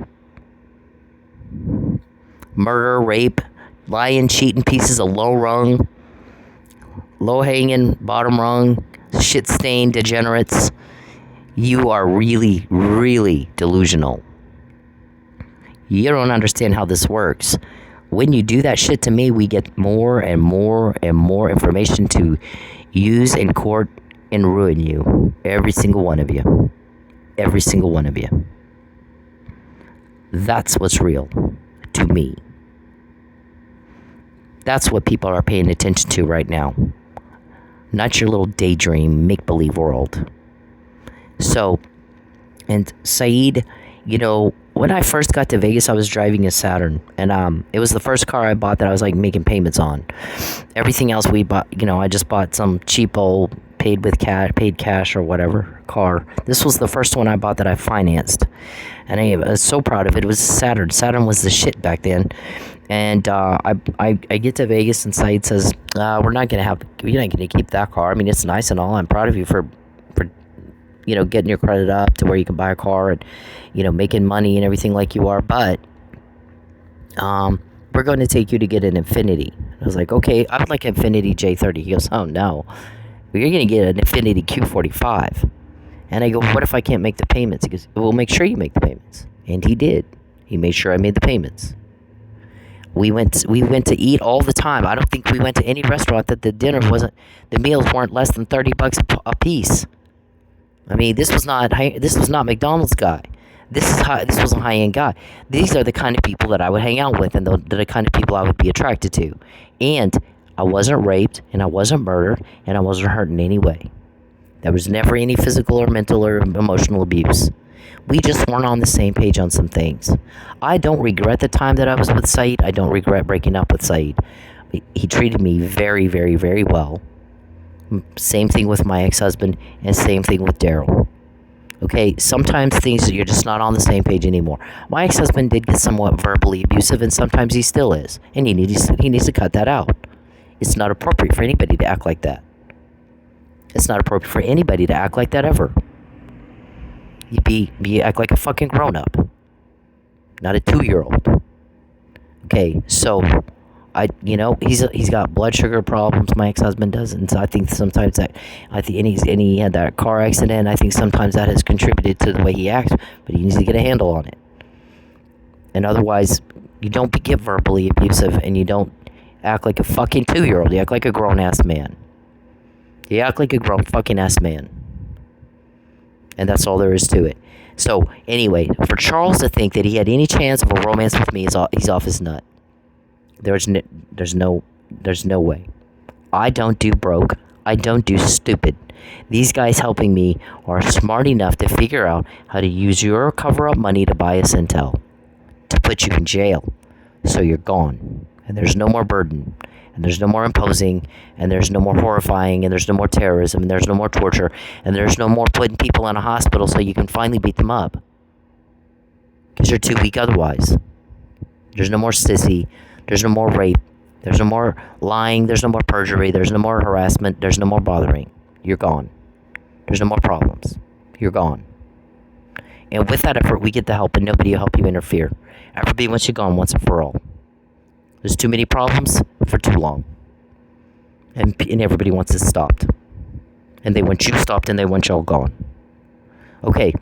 murder, rape, lying, cheating pieces of low-hanging, bottom rung, shit-stained degenerates. You are really, really delusional. You don't understand how this works. When you do that shit to me, we get more and more and more information to use in court and ruin you. Every single one of you. Every single one of you. That's what's real to me. That's what people are paying attention to right now. Not your little daydream, make-believe world. So, and Saeed, when I first got to Vegas, I was driving a Saturn. And it was the first car I bought that I was, making payments on. Everything else we bought, I just bought some cheapo, paid cash or whatever car. This was the first one I bought that I financed. And I was so proud of it. It was Saturn. Saturn was the shit back then. And I get to Vegas and Saeed says, you're not going to keep that car. I mean, it's nice and all. I'm proud of you for getting your credit up to where you can buy a car and, making money and everything like you are. But we're going to take you to get an Infiniti. I was like, okay, I would like an Infiniti J30. He goes, oh, no. Well, you're going to get an Infiniti Q45. And I go, what if I can't make the payments? He goes, well, make sure you make the payments. And he did. He made sure I made the payments. We went to eat all the time. I don't think we went to any restaurant that the meals weren't less than $30 a piece. I mean, this was not McDonald's guy. This was a high-end guy. These are the kind of people that I would hang out with, and the kind of people I would be attracted to. And I wasn't raped, and I wasn't murdered, and I wasn't hurt in any way. There was never any physical or mental or emotional abuse. We just weren't on the same page on some things. I don't regret the time that I was with Saeed. I don't regret breaking up with Saeed. He treated me very, very, very well. Same thing with my ex-husband, and same thing with Daryl. Okay, sometimes things you're just not on the same page anymore. My ex-husband did get somewhat verbally abusive, and sometimes he still is, and he needs to cut that out. It's not appropriate for anybody to act like that. It's not appropriate for anybody to act like that ever. You act like a fucking grown-up, not a 2-year-old. Okay, so he's got blood sugar problems. My ex-husband does, and so I think sometimes and he had that car accident. I think sometimes that has contributed to the way he acts, but he needs to get a handle on it. And otherwise, you don't get verbally abusive, and you don't act like a fucking 2-year-old. You act like a grown-ass man. You act like a grown fucking ass man. And that's all there is to it. So, anyway, for Charles to think that he had any chance of a romance with me, he's off his nut. There's no way. I don't do broke. I don't do stupid. These guys helping me are smart enough to figure out how to use your cover-up money to buy us intel, to put you in jail, so you're gone, and there's no more burden, and there's no more imposing, and there's no more horrifying, and there's no more terrorism, and there's no more torture, and there's no more putting people in a hospital so you can finally beat them up, because you're too weak otherwise. There's no more sissy. There's no more rape. There's no more lying. There's no more perjury. There's no more harassment. There's no more bothering. You're gone. There's no more problems. You're gone. And with that effort, we get the help, and nobody will help you interfere. Everybody wants you gone once and for all. There's too many problems for too long. And everybody wants it stopped. And they want you stopped, and they want y'all gone. Okay.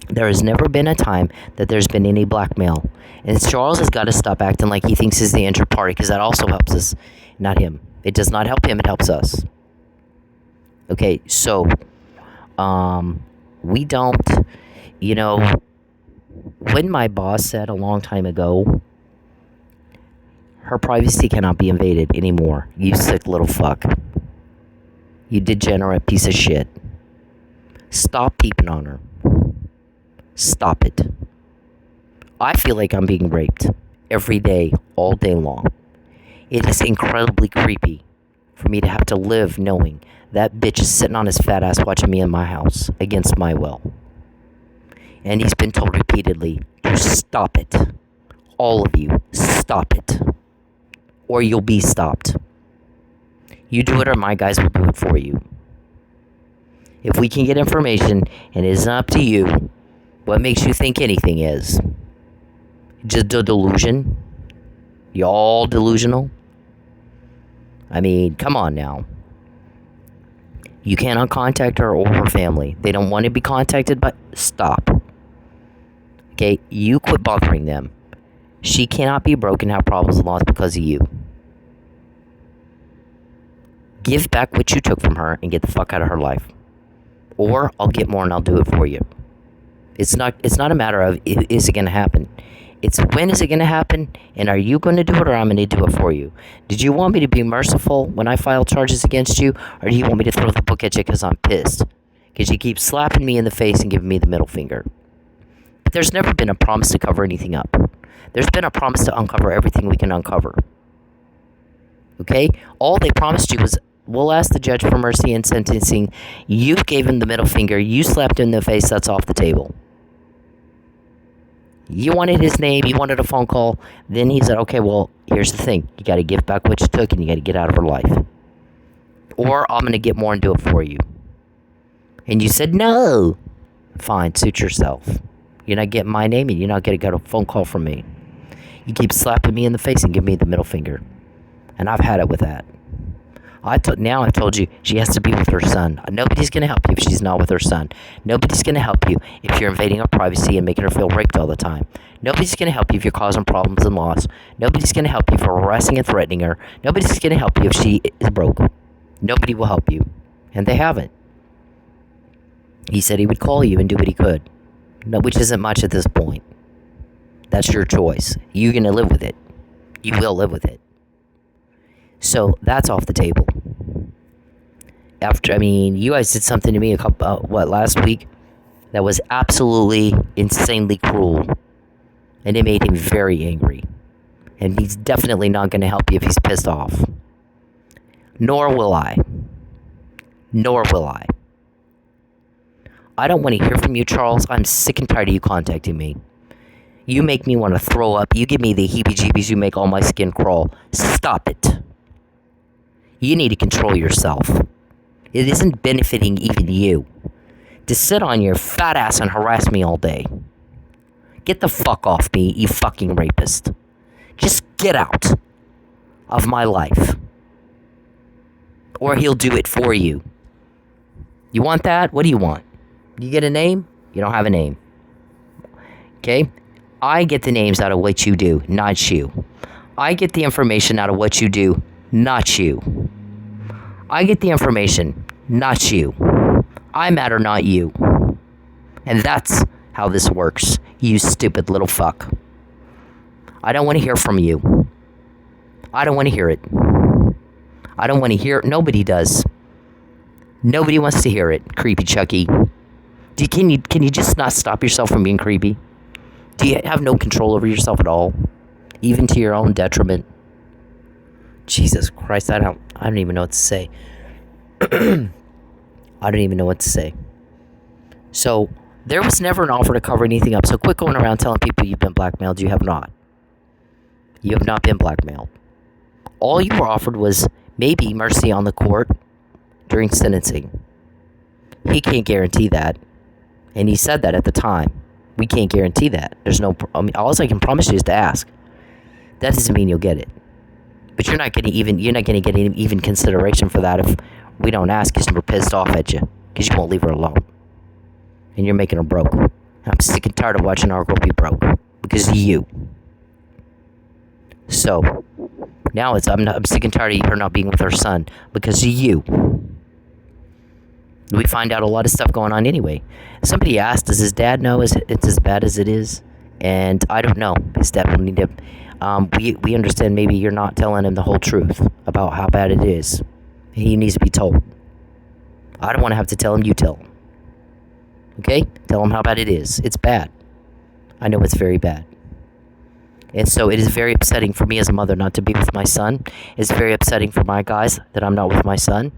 There has never been a time that there's been any blackmail. And Charles has got to stop acting like he thinks he's the injured party, because that also helps us, not him. It does not help him, it helps us. Okay, so, we don't, when my boss said a long time ago, her privacy cannot be invaded anymore, you sick little fuck. You degenerate piece of shit. Stop peeping on her. Stop it. I feel like I'm being raped. every day, all day long. It is incredibly creepy for me to have to live knowing that bitch is sitting on his fat ass watching me in my house against my will. And he's been told repeatedly to stop it. All of you, stop it. Or you'll be stopped. You do it or my guys will do it for you. If we can get information and it isn't up to you, what makes you think anything is? Just a delusion? Y'all delusional? I mean, come on now. You cannot contact her or her family. They don't want to be contacted, but stop. Okay, you quit bothering them. She cannot be broken, have problems and lost because of you. Give back what you took from her and get the fuck out of her life. Or I'll get more and I'll do it for you. It's not a matter of is it going to happen. It's when is it going to happen, and are you going to do it, or I'm going to do it for you? Did you want me to be merciful when I file charges against you, or do you want me to throw the book at you because I'm pissed? Because you keep slapping me in the face and giving me the middle finger. But there's never been a promise to cover anything up. There's been a promise to uncover everything we can uncover. Okay? All they promised you was, we'll ask the judge for mercy in sentencing. You gave him the middle finger. You slapped him in the face. That's off the table. You wanted his name, you wanted a phone call, then he said, okay, well, here's the thing. You got to give back what you took and you got to get out of her life. Or I'm going to get more and do it for you. And you said, no. Fine, suit yourself. You're not getting my name and you're not going to get a phone call from me. You keep slapping me in the face and giving me the middle finger. And I've had it with that. Now I've told you she has to be with her son. Nobody's going to help you if she's not with her son. Nobody's going to help you if you're invading her privacy and making her feel raped all the time. Nobody's going to help you if you're causing problems and loss. Nobody's going to help you for harassing and threatening her. Nobody's going to help you if she is broke. Nobody will help you. And they haven't. He said he would call you and do what he could. No, which isn't much at this point. That's your choice. You're going to live with it. You will live with it. So that's off the table. You guys did something to me last week that was absolutely insanely cruel. And it made him very angry. And he's definitely not going to help you if he's pissed off. Nor will I. I don't want to hear from you, Charles. I'm sick and tired of you contacting me. You make me want to throw up. You give me the heebie-jeebies. You make all my skin crawl. Stop it. You need to control yourself. It isn't benefiting even you to sit on your fat ass and harass me all day. Get the fuck off me, you fucking rapist. Just get out of my life. Or he'll do it for you. You want that? What do you want? You get a name? You don't have a name. Okay? I get the names out of what you do, not you. I get the information out of what you do, not you. I get the information, not you. I matter, not you. And that's how this works, you stupid little fuck. I don't want to hear from you. I don't want to hear it. I don't want to hear it. Nobody does. Nobody wants to hear it, creepy Chucky. Can you just not stop yourself from being creepy? Do you have no control over yourself at all? Even to your own detriment? Jesus Christ, I don't even know what to say. I don't even know what to say. So, there was never an offer to cover anything up. So quit going around telling people you've been blackmailed. You have not. You have not been blackmailed. All you were offered was maybe mercy on the court during sentencing. He can't guarantee that. And he said that at the time. We can't guarantee that. All I can promise you is to ask. That doesn't mean you'll get it. But you're not going to get any even consideration for that if we don't ask because we're pissed off at you. Because you won't leave her alone. And you're making her broke. I'm sick and tired of watching our girl be broke. Because of you. So, now I'm sick and tired of her not being with her son. Because of you. We find out a lot of stuff going on anyway. Somebody asked, does his dad know it's as bad as it is? And I don't know. His dad will need to... we understand maybe you're not telling him the whole truth about how bad it is. He needs to be told. I don't want to have to tell him, you tell him. Okay? Tell him how bad it is. It's bad. I know it's very bad. And so it is very upsetting for me as a mother not to be with my son. It's very upsetting for my guys that I'm not with my son.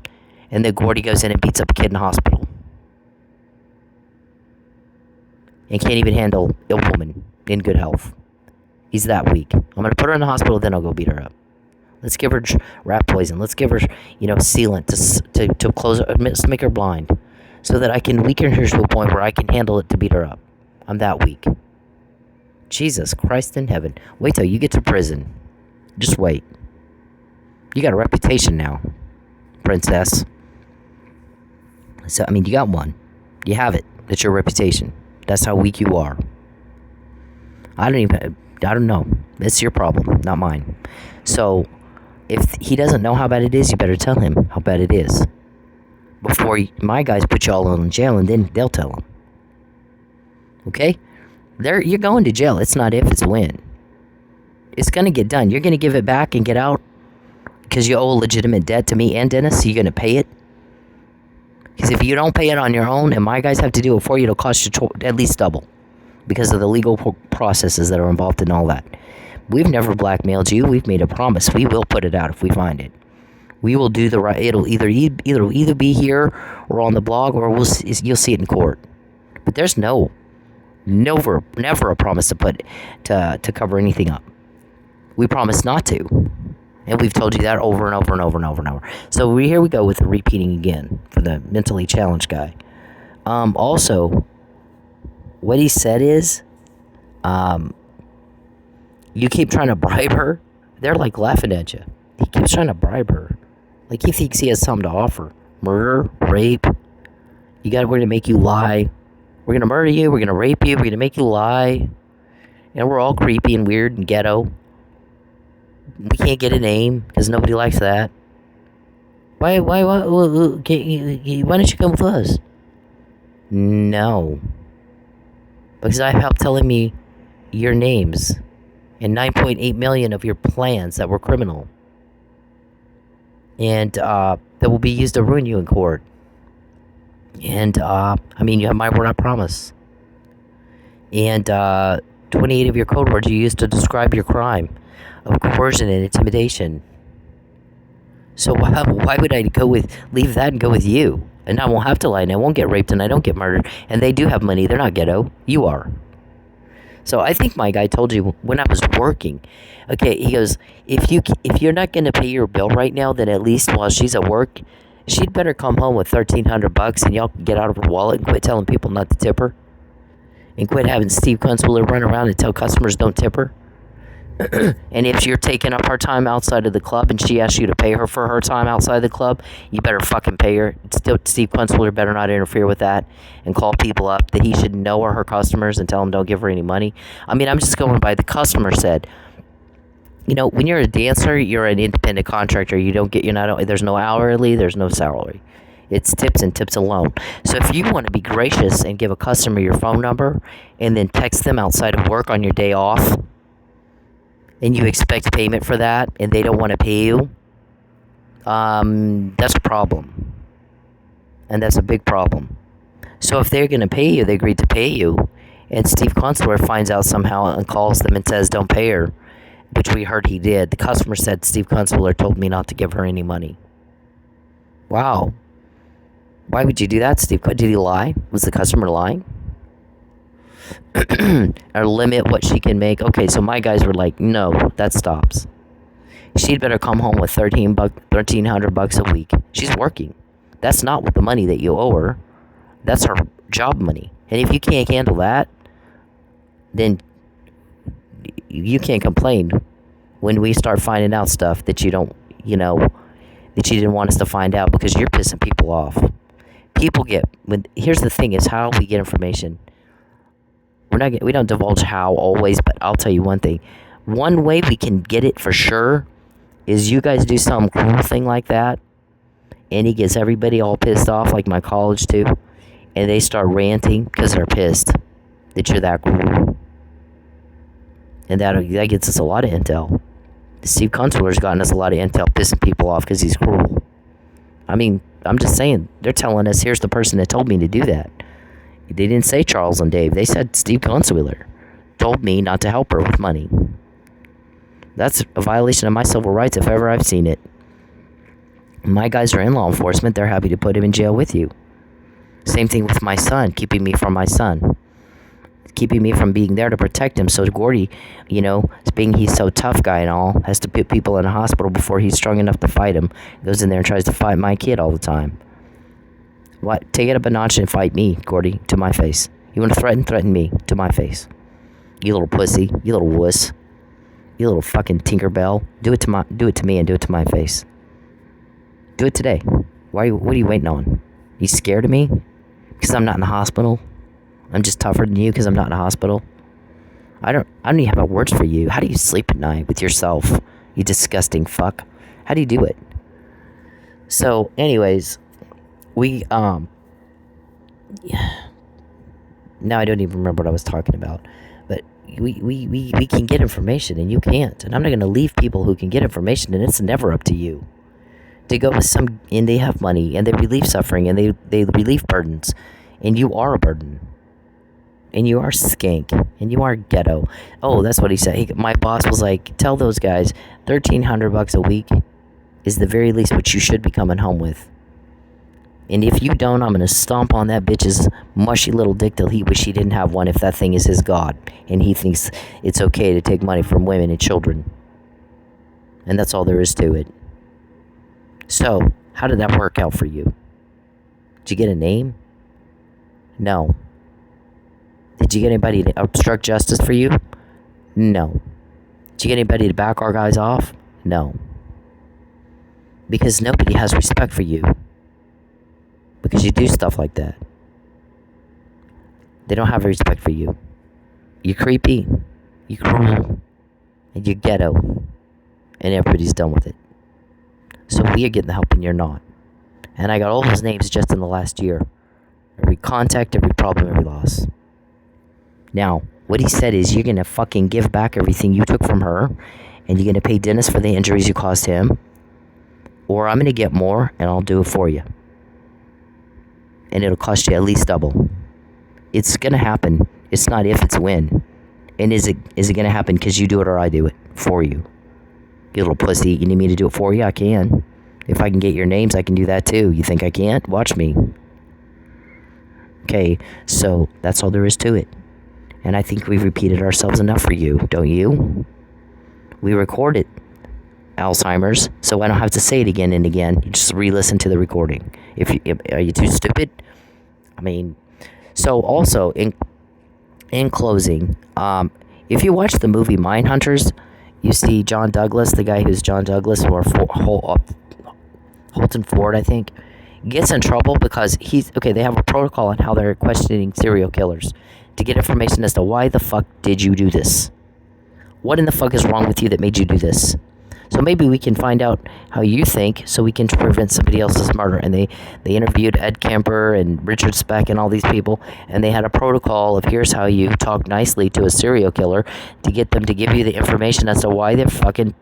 And then Gordy goes in and beats up a kid in the hospital. And can't even handle a woman in good health. He's that weak. I'm going to put her in the hospital, then I'll go beat her up. Let's give her rat poison. Let's give her, sealant to close her, let's make her blind. So that I can weaken her to a point where I can handle it to beat her up. I'm that weak. Jesus Christ in heaven. Wait till you get to prison. Just wait. You got a reputation now, princess. So, you got one. You have it. That's your reputation. That's how weak you are. I don't know. It's your problem, not mine. So, if he doesn't know how bad it is, you better tell him how bad it is. Before my guys put you all in jail, and then they'll tell him. Okay? You're going to jail. It's not if, it's when. It's going to get done. You're going to give it back and get out because you owe a legitimate debt to me and Dennis, so you're going to pay it. Because if you don't pay it on your own and my guys have to do it for you, it'll cost you at least double because of the legal processes that are involved in all that. We've never blackmailed you. We've made a promise. We will put it out if we find it. We will do the right. It'll either be here or on the blog, or you'll see it in court. But there's never a promise to cover anything up. We promise not to. And we've told you that over and over and over and over and over. So here we go with the repeating again for the mentally challenged guy. Also, what he said is, you keep trying to bribe her. They're like laughing at you. He keeps trying to bribe her. Like he thinks he has something to offer. Murder, rape. We're going to make you lie. We're going to murder you. We're going to rape you. We're going to make you lie. And we're all creepy and weird and ghetto. We can't get a name because nobody likes that. Why don't you come with us? No. Because I have help telling me your names and 9.8 million of your plans that were criminal. And that will be used to ruin you in court. And, you have my word, I promise. And 28 of your code words you used to describe your crime of coercion and intimidation. So why would I leave that and go with you? And I won't have to lie, and I won't get raped, and I don't get murdered. And they do have money. They're not ghetto. You are. So I think my guy told you when I was working. Okay, he goes, if you're not going to pay your bill right now, then at least while she's at work, she'd better come home with $1,300, and y'all can get out of her wallet and quit telling people not to tip her. And quit having Steve Kunstwiller run around and tell customers don't tip her. And if you're taking up her time outside of the club and she asks you to pay her for her time outside the club, you better fucking pay her. Steve Kunstwiller better not interfere with that and call people up that he should know are her customers and tell them don't give her any money. I'm just going by the customer said. When you're a dancer, you're an independent contractor. There's no hourly, there's no salary. It's tips and tips alone. So if you want to be gracious and give a customer your phone number and then text them outside of work on your day off, and you expect payment for that, and they don't want to pay you, that's a problem. And that's a big problem. So if they're going to pay you, they agreed to pay you, and Steve Kunstler finds out somehow and calls them and says, don't pay her, which we heard he did. The customer said, Steve Kunstler told me not to give her any money. Wow. Why would you do that, Steve? Did he lie? Was the customer lying? Or limit what she can make. Okay, so my guys were like, no, that stops. She'd better come home with $1,300 a week. She's working. That's not what the money that you owe her. That's her job money. And if you can't handle that, then you can't complain when we start finding out stuff that you don't, that you didn't want us to find out because you're pissing people off. Here's the thing is how we get information. We don't divulge how always, but I'll tell you one thing. One way we can get it for sure is you guys do some cool thing like that, and he gets everybody all pissed off, like my college too, and they start ranting because they're pissed that you're that cool. And that gets us a lot of intel. Steve Kunstler's gotten us a lot of intel pissing people off because he's cruel. I'm just saying, they're telling us, here's the person that told me to do that. They didn't say Charles and Dave. They said Steve Kunstler told me not to help her with money. That's a violation of my civil rights if ever I've seen it. My guys are in law enforcement. They're happy to put him in jail with you. Same thing with my son, keeping me from my son. Keeping me from being there to protect him. So Gordy, being he's so tough guy and all, has to put people in a hospital before he's strong enough to fight him. Goes in there and tries to fight my kid all the time. What? Take it up a notch and fight me, Gordy, to my face. You want to threaten me, to my face. You little pussy, you little wuss. You little fucking Tinkerbell. Do it to me and do it to my face. Do it today. What are you waiting on? You scared of me? Because I'm not in the hospital? I'm just tougher than you because I'm not in a hospital? I don't even have words for you. How do you sleep at night with yourself? You disgusting fuck. How do you do it? So, anyways, now I don't even remember what I was talking about. But we can get information and you can't. And I'm not going to leave people who can get information, and it's never up to you. They go with and they have money, and they relieve suffering, and they relieve burdens. And you are a burden. And you are skank. And you are ghetto. Oh, that's what he said. My boss was like, tell those guys, $1,300 a week is the very least what you should be coming home with. And if you don't, I'm going to stomp on that bitch's mushy little dick till he wish he didn't have one, if that thing is his god. And he thinks it's okay to take money from women and children. And that's all there is to it. So, how did that work out for you? Did you get a name? No. Did you get anybody to obstruct justice for you? No. Did you get anybody to back our guys off? No. Because nobody has respect for you. Because you do stuff like that. They don't have respect for you. You're creepy. You're cruel. And you're ghetto. And everybody's done with it. So we are getting the help and you're not. And I got all those names just in the last year. Every contact, every problem, every loss. Now, what he said is you're going to fucking give back everything you took from her. And you're going to pay Dennis for the injuries you caused him. Or I'm going to get more and I'll do it for you. And it'll cost you at least double. It's going to happen. It's not if, it's when. And is it going to happen because you do it or I do it for you? You little pussy, you need me to do it for you? I can. If I can get your names, I can do that too. You think I can't? Watch me. Okay, so that's all there is to it. And I think we've repeated ourselves enough for you, don't you? We recorded Alzheimer's, so I don't have to say it again and again. You just re-listen to the recording. Are you too stupid? I mean, so also in closing, if you watch the movie Mindhunters, you see John Douglas, the guy who's John Douglas, or Holton Ford, I think, gets in trouble because they have a protocol on how they're questioning serial killers to get information as to why the fuck did you do this? What in the fuck is wrong with you that made you do this? So maybe we can find out how you think so we can prevent somebody else's murder. And they interviewed Ed Kemper and Richard Speck and all these people, and they had a protocol of here's how you talk nicely to a serial killer to get them to give you the information as to why they're fucking,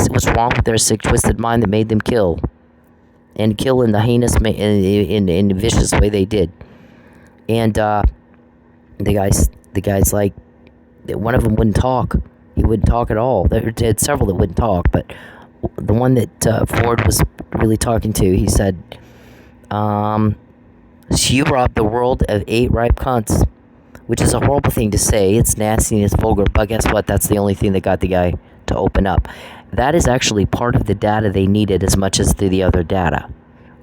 what's wrong with their sick, twisted mind that made them kill. And kill in the heinous, in the vicious way they did. And the guys like, one of them wouldn't talk. He wouldn't talk at all. There had several that wouldn't talk, but the one that Ford was really talking to, he said, you robbed the world of 8 ripe cunts, which is a horrible thing to say. It's nasty and it's vulgar, but guess what? That's the only thing that got the guy to open up. That is actually part of the data they needed as much as the other data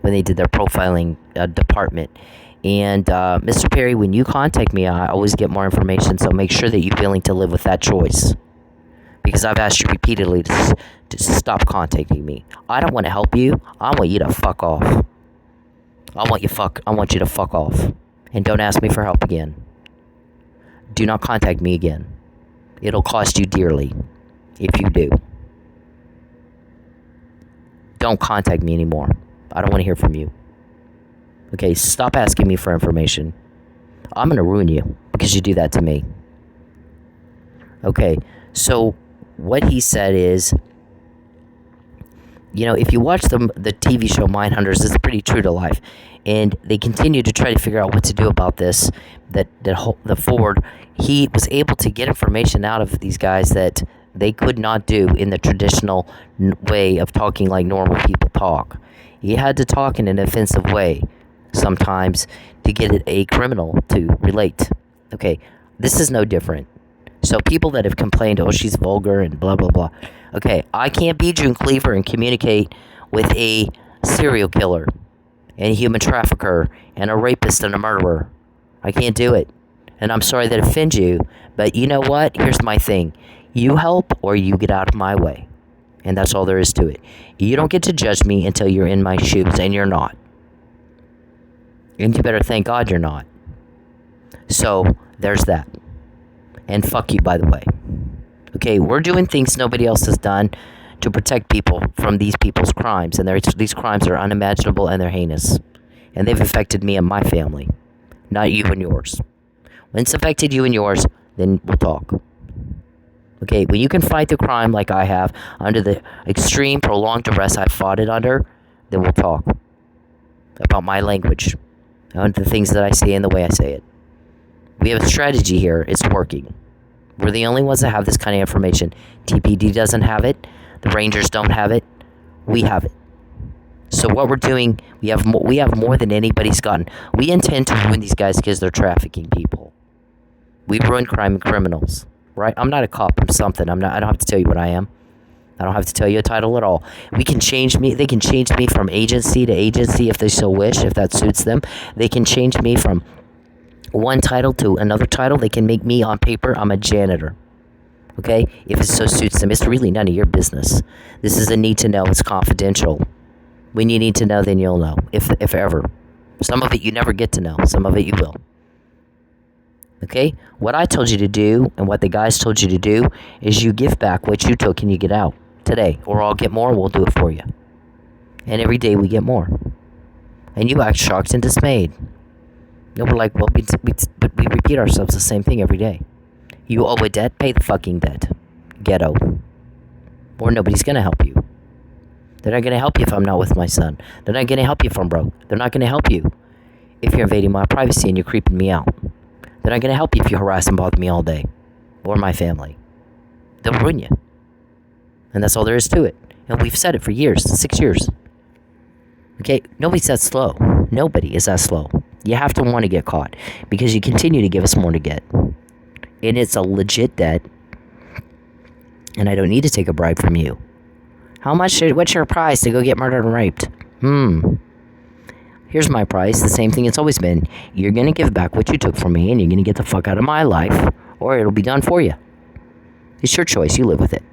when they did their profiling department. And Mr. Perry, when you contact me, I always get more information, so make sure that you're willing to live with that choice. Because I've asked you repeatedly to stop contacting me. I don't want to help you. I want you to fuck off. I want you to fuck off. And don't ask me for help again. Do not contact me again. It'll cost you dearly if you do. Don't contact me anymore. I don't want to hear from you. Okay, stop asking me for information. I'm going to ruin you because you do that to me. Okay, so what he said is, if you watch the TV show Mindhunters, it's pretty true to life. And they continue to try to figure out what to do about this. The Ford, he was able to get information out of these guys that they could not do in the traditional way of talking like normal people talk. You had to talk in an offensive way sometimes to get a criminal to relate. Okay, this is no different. So people that have complained, oh, she's vulgar and blah, blah, blah. Okay, I can't be June Cleaver and communicate with a serial killer and a human trafficker and a rapist and a murderer. I can't do it. And I'm sorry that offends you, but you know what? Here's my thing. You help or you get out of my way. And that's all there is to it. You don't get to judge me until you're in my shoes, and you're not. And you better thank God you're not. So, there's that. And fuck you, by the way. Okay, we're doing things nobody else has done to protect people from these people's crimes. And these crimes are unimaginable and they're heinous. And they've affected me and my family. Not you and yours. When it's affected you and yours, then we'll talk. Okay, when you can fight the crime like I have, under the extreme prolonged duress I fought it under, then we'll talk about my language, and the things that I say and the way I say it. We have a strategy here. It's working. We're the only ones that have this kind of information. TPD doesn't have it. The Rangers don't have it. We have it. So what we're doing, we have more than anybody's gotten. We intend to ruin these guys because they're trafficking people. We ruin crime and criminals. Right? I'm not a cop. I'm something. I don't have to tell you what I am. I don't have to tell you a title at all. We can change me. They can change me from agency to agency if they so wish, if that suits them. They can change me from one title to another title. They can make me on paper, I'm a janitor. Okay? If it so suits them. It's really none of your business. This is a need to know. It's confidential. When you need to know, then you'll know. If ever. Some of it you never get to know. Some of it you will. Okay? What I told you to do and what the guys told you to do is you give back what you took and you get out today. Or I'll get more and we'll do it for you. And every day we get more. And you act shocked and dismayed. And we're like, well, we repeat ourselves the same thing every day. You owe a debt, pay the fucking debt. Ghetto. Or nobody's going to help you. They're not going to help you if I'm not with my son. They're not going to help you if I'm broke. They're not going to help you if you're invading my privacy and you're creeping me out. They're not going to help you if you harass and bother me all day. Or my family. They'll ruin you. And that's all there is to it. And we've said it for years. 6 years. Okay? Nobody's that slow. Nobody is that slow. You have to want to get caught. Because you continue to give us more to get. And it's a legit debt. And I don't need to take a bribe from you. What's your price to go get murdered and raped? Here's my price, the same thing it's always been. You're going to give back what you took from me, and you're going to get the fuck out of my life, or it'll be done for you. It's your choice. You live with it.